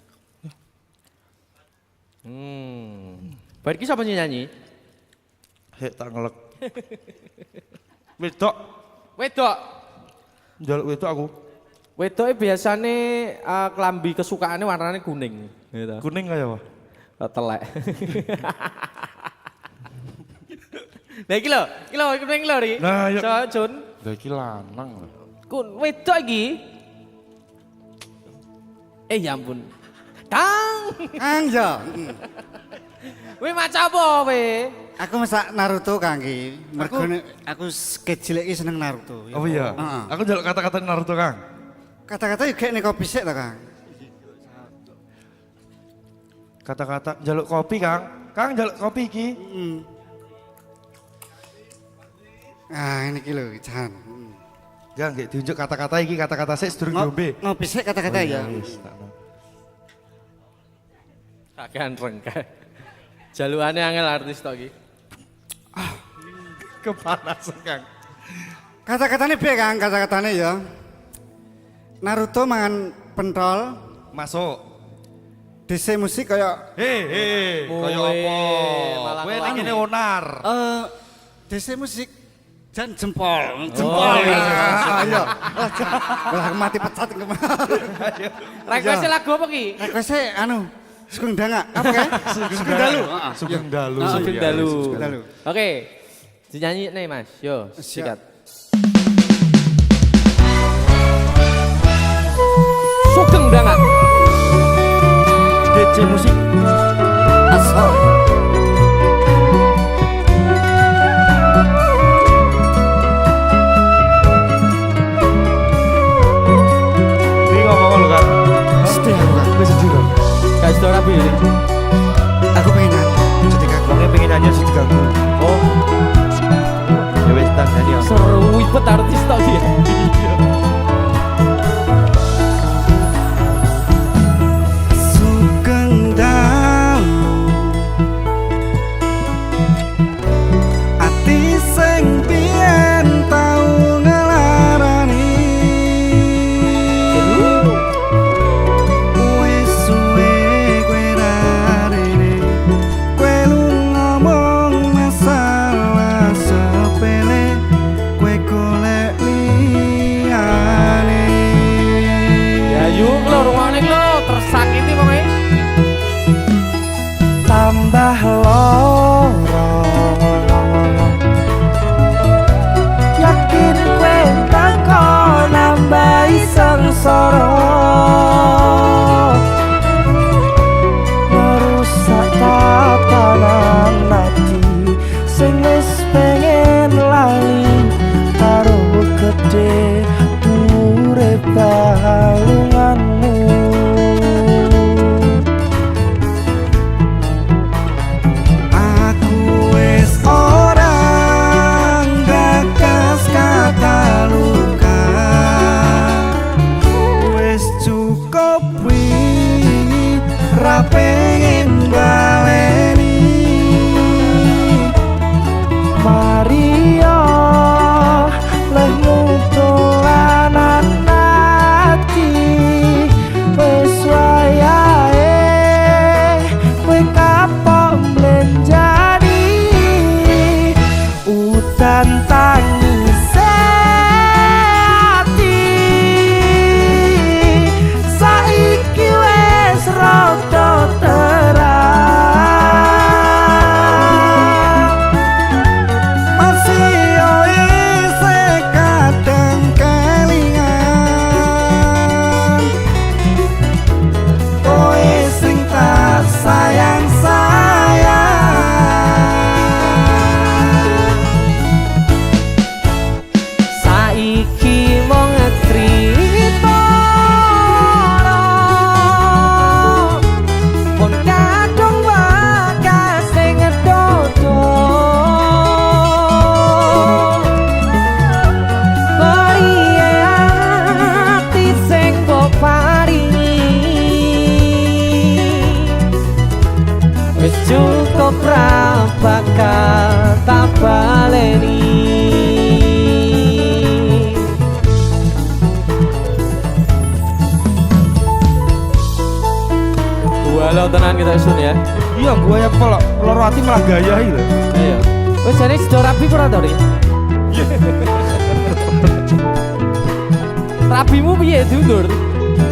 Baik iki sapa nyanyi? Hek tak ngelek. Wedok, Wedok. jaluk wedok aku. Wedoke biasane klambi kesukaane warnane kuning, gitu. Kuning kaya apa? Telek. Nah iki lho kuning lho iki. Nah, yuk. So, Jun. Lah iki lanang lho. Wedok iki. Ya ampun. Kang. Kang yo. Kowe maca apa kowe? Aku masak Naruto Kang iki. Mergo aku kecil iki seneng Naruto. Oh iya. Heeh. Aku jaluk kata-kata Naruto, Kang. Kata-kata juga nek kopi sik ta Kang. Kata-kata jaluk kopi, Kang. Kang jaluk kopi iki. Ah ini lho Jan. Ya nggih diunjuk kata-kata iki, kata-kata sik sedurung diombe. Ngopi sik kata-kata Oh, ya. wis, tak mau. Kakean rengke. Jalukane angel artis tok iki. Kepanasan, Kang. Kata-katane piye Kang? Kata-katane ya. Naruto mangan pentol, Masuk. DC musik kaya Kaya Woi, apa? malah Kowe kelawan. nek kene onar. DC musik jan jempol. iya. Ayo. Lah mati pecat kemarin. Request lagu apa ki? Request anu Sugeng Danga. Apa kae? Sugeng Dalu. Sugeng Dalu. Sugeng Iya, Dalu. Sugeng Dalu. Oke. Dinyanyi nih Mas. Yo, sikat. Sugeng Danga. DC musik. Asal. Iki ngomong lho, Kang. Mesti aku Kang. Wis jujur. Kasih tau rapi ini. Aku pengen nyanyi. Jadi Kang. Wong pengen nyanyi sing diganggu. Oh, Ya wis tak nyanyi. seru ibet artis tok dia. Sugeng Dalu. Ati sing biyen tau ngelarani. Wis suwe kowe rarene. Kowe lu ngomong masalah sepele. Kowe golek liyane. Ya yuk lo rungokne lo tersakiti pokoke. Tambah loro yakin kowe teko nambahi sengsara ngerusak tatanan ati sing wis pengen lali karo gede urip balunganmu. Aku wis orang gagas kata luka. Wis cukup wingi ra pengen baleni. Maria lehmu dolanan ati wis wayahe kowe kapok mlenjani udan tangis ati saiki wis rada terang Gua ya pelok, loro ati malah gaya iki lho. Iya. Wis jane sedo rabi ora to, Ri? Rabimu piye diundur?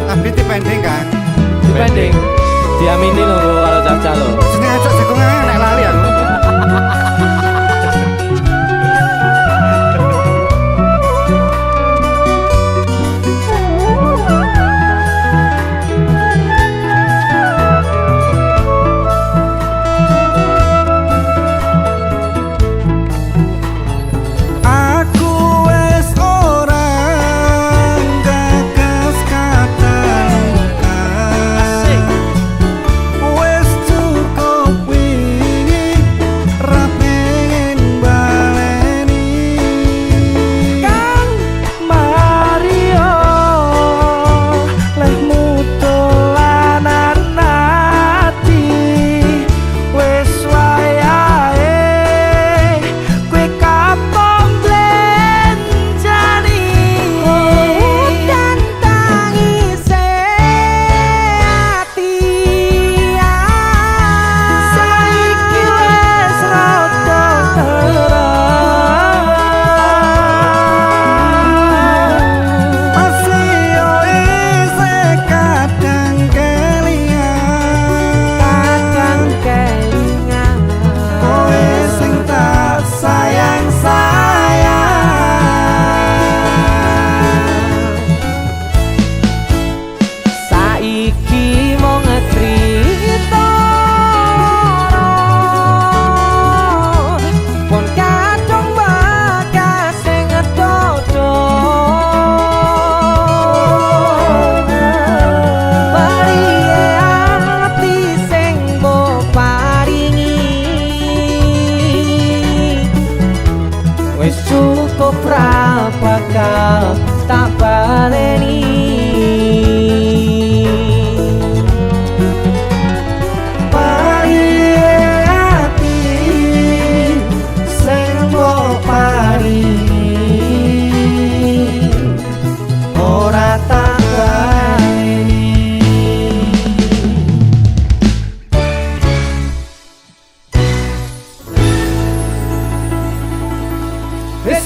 Tapi dipending kan. Dipending. Diamini lho karo Caca lho. Jeneng ajak jagongan nek lali aku.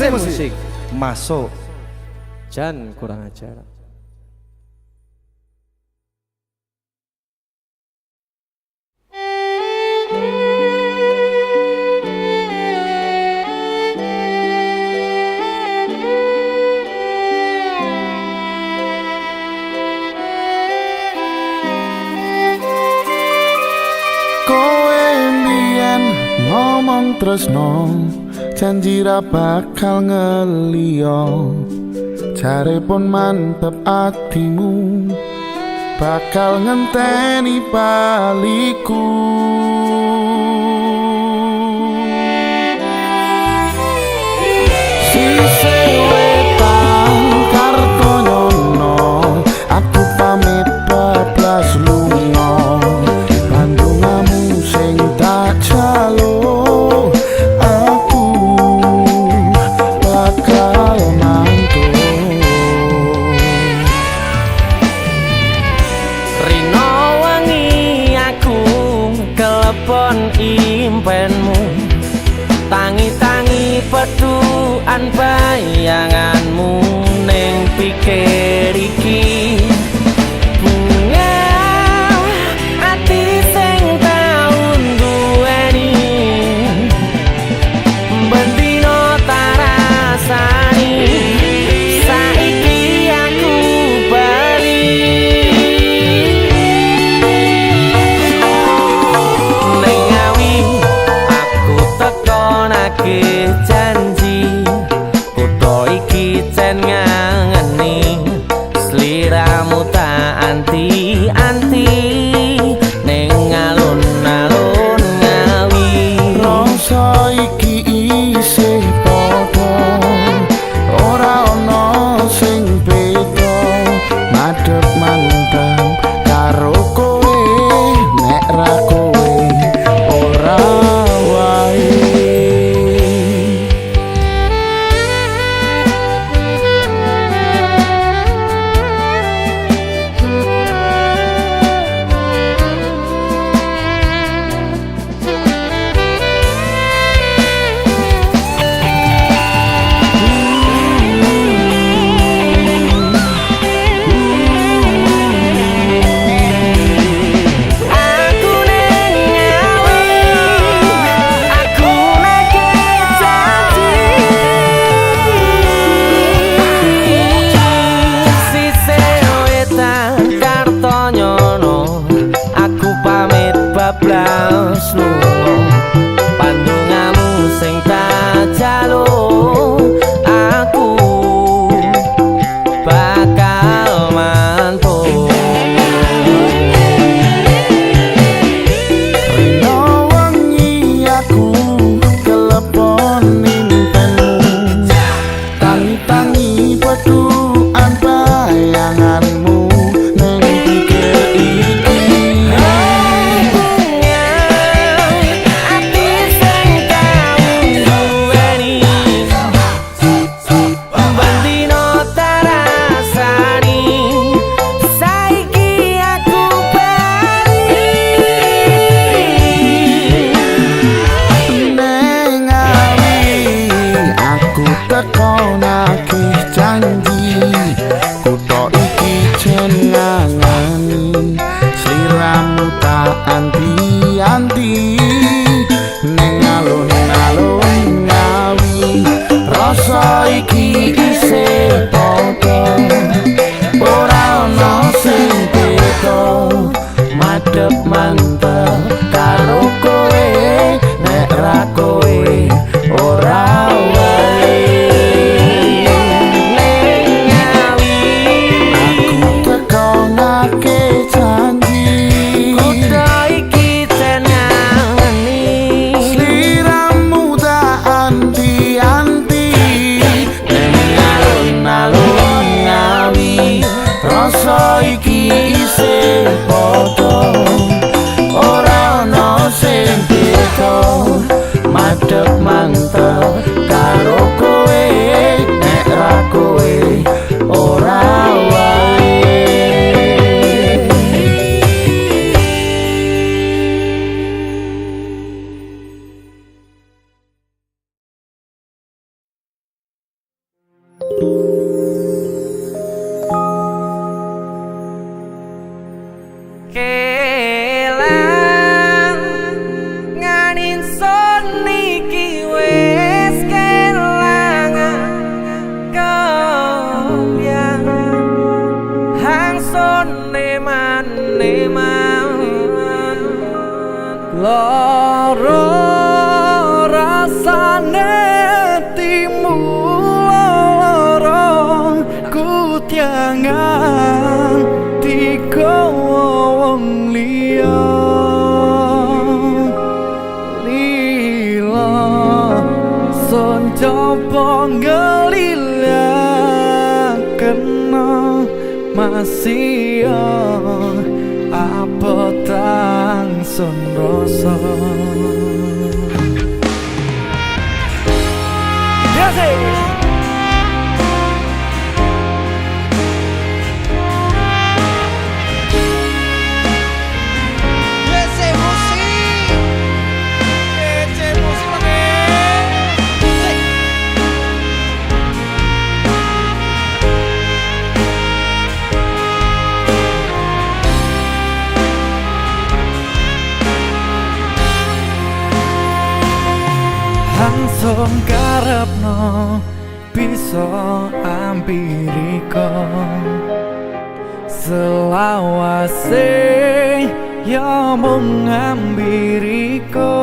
Musik Masuk. Jan kurang ajar. Kowe mbiyen ngomong tresno janji ra bakal ngeliyo, jare pun mantep atimu bakal ngenteni baliku. Sise wetan Kartonyono, aku pamit bablas lunga, Bandungamu sing tak jalo. Impenmu tangi-tangi peduan bayanganmu ning pikir iki bunga ati sing tau duweni bendino tarasani saiki aku bali nake janji kutho iki jan ngangeni sliramu tak anti-anti ning alun-alun Ngawi. Rasa iki isih padha, ora ana sing beda, madhep mandang karo kowe nek ra kowe ora wae. rasane timu lorong ku tiangan tiga wong liya lila son coba ngelilah kena masih apa tang sun rasa langsung karepno bisa ampiriko selawase ya mung ambiriko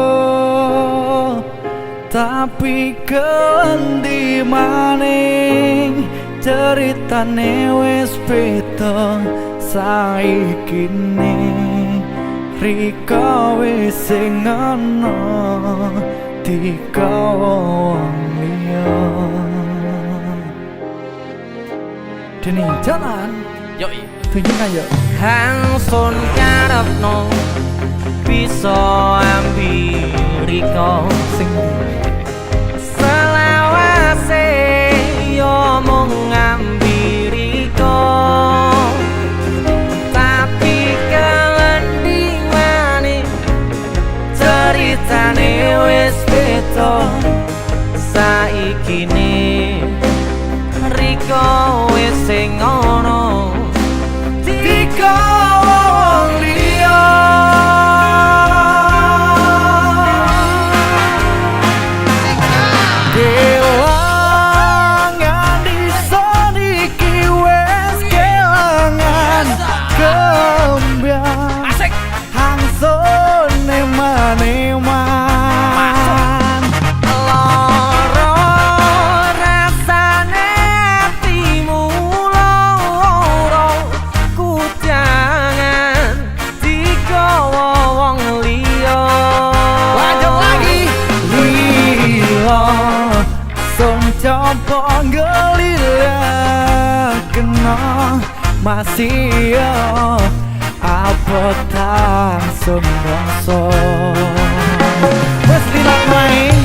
tapi kendi maning ceritane wis beda saikine Riko wis sing ana tiga wong liya Deni jalan Yoi tunjukkan yuk Hangsun karepno bisa ambiriko sing selawase yo mung ambiriko tapi kendi maning ceritane wis beda saikine Riko wis sing ana tiga wong liya kelangan dison iki wis kelangan kembang asik hangsun eman-eman loro rasane atimu loro ku jangan digawa wong liya lanjut lagi lila son coba ngelilah kena masih apa tang sun rasa wes lila main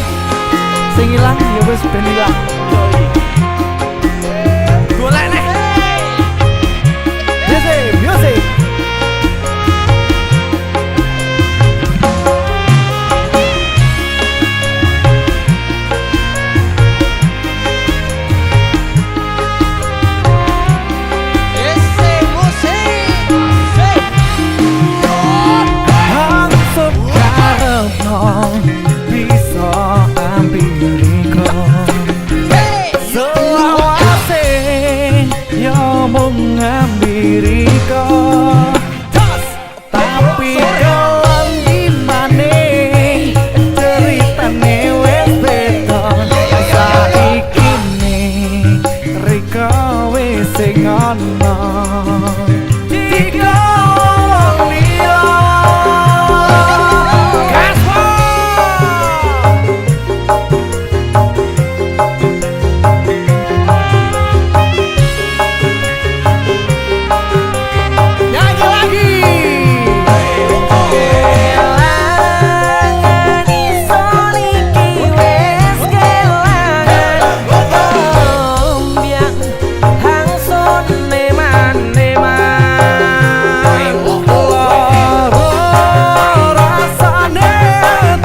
sing ilang ya wes ben ilang golek nek music Hangsut karepno bisa ambiriko selawase ya mung ambiriko tapi kelan gimane ceritane wis beda saikine Riko wis sing ana tiga wong liya nyanyi lagi kelangan ison iki wis kelangan kembang hangsun eman-eman loro rasane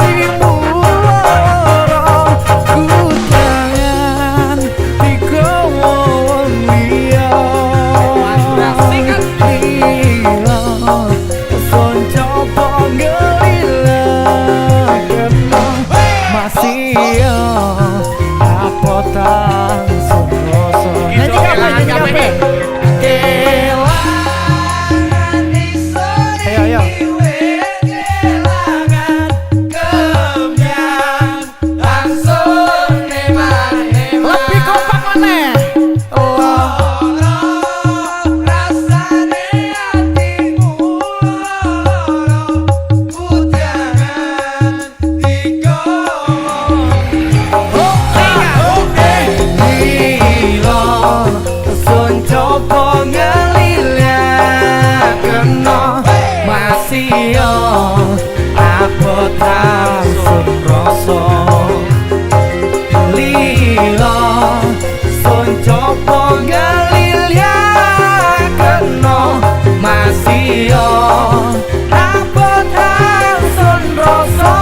timu loro ku jangan tiga wong liya lila son coba ngelilah kena masih apa tang sun rasa Nanti kapan? kelangan ison ayo kelangan kembang langsung rasa lila sun coba galilya kena masih yo abot sun rasa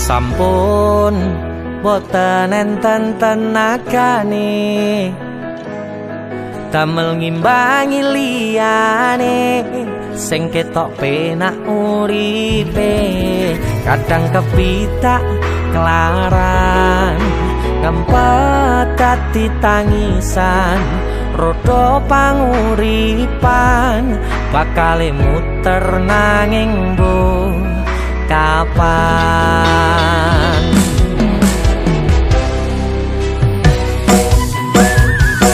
sampun boten enten tenagane damel ngimbangi liyane sing ketok penak uripe kadang kepitak kelaran ngempet dadi tangisan rodo panguripan bakale muter nanging mbuh kapan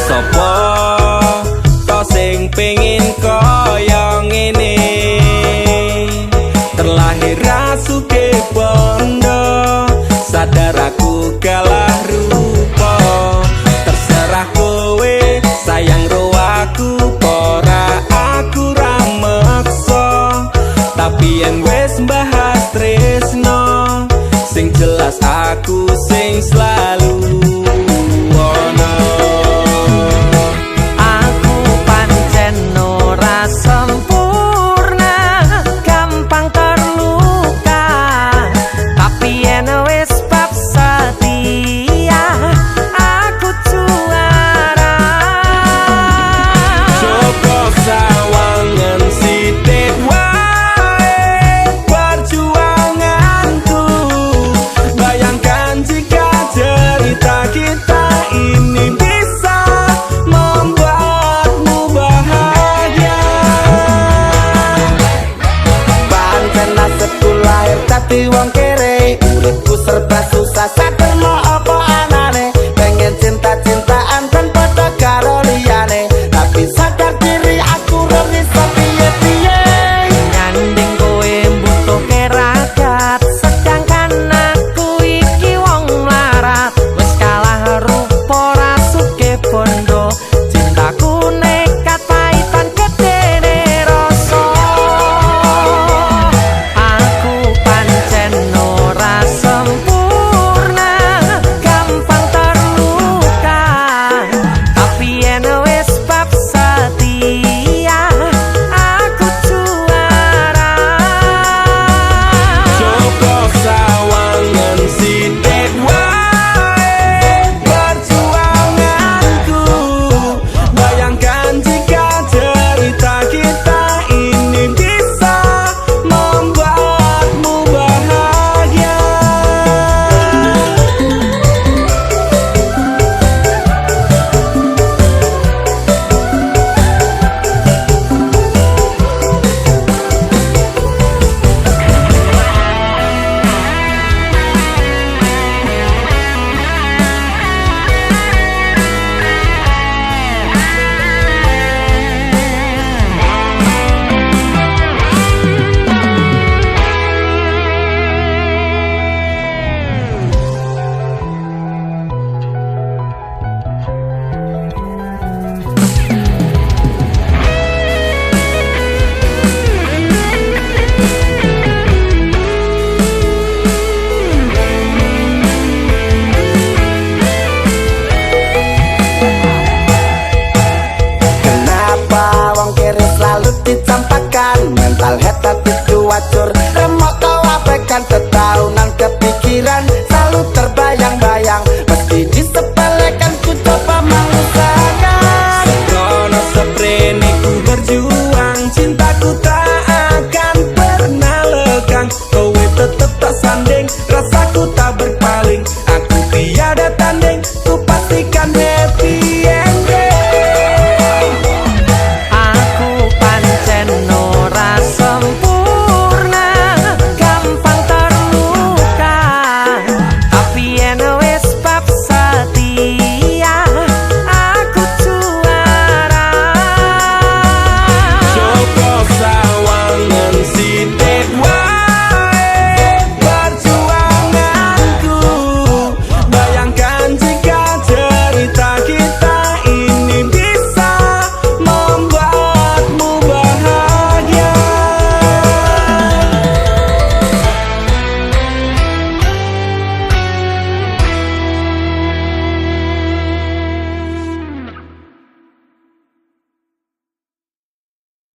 sapa to sing pengin kaya ngene terlahir rasuke bondo sadar aku kalah rupa terserah kowe sayang ro aku ora aku ra meksa tapi yen wis bahas tresno sing jelas aku sing selalu ono aku pancen ora sempurna gampang terluka tapi yen wis bab setia aku juara coba sawangan sithik wae perjuanganku bayangkan jika cerita kita ini bisa membuatmu bahagia pancen nasibku lahir tapi wong kere uripku serba susah saterno apa anane pengen cinta-cintaan dan padha karo liyane tapi sadar diri aku ora iso piye-piye nyanding kowe mbutuhke ragat sedangkan aku iki wong mlarat wis kalah rupa rasuke bondo cintaku nekat paitan gedene rasa aku pancen ora sempurna gampang terluka tapi yen wis bab setia aku juara coba sawangan sithik wae perjuanganku bayangkan jika cerita kita ini bisa membuatmu bahagia kenapa wong kiri selalu dicampakkan mental head tapi cuacur remok kau abaikan setaunan kepikiran selalu terbayang-bayang meski disepelekan ku coba mengusahakan sembrono seprene ku berjuang cintaku tak akan pernah lekang kowe tetep tak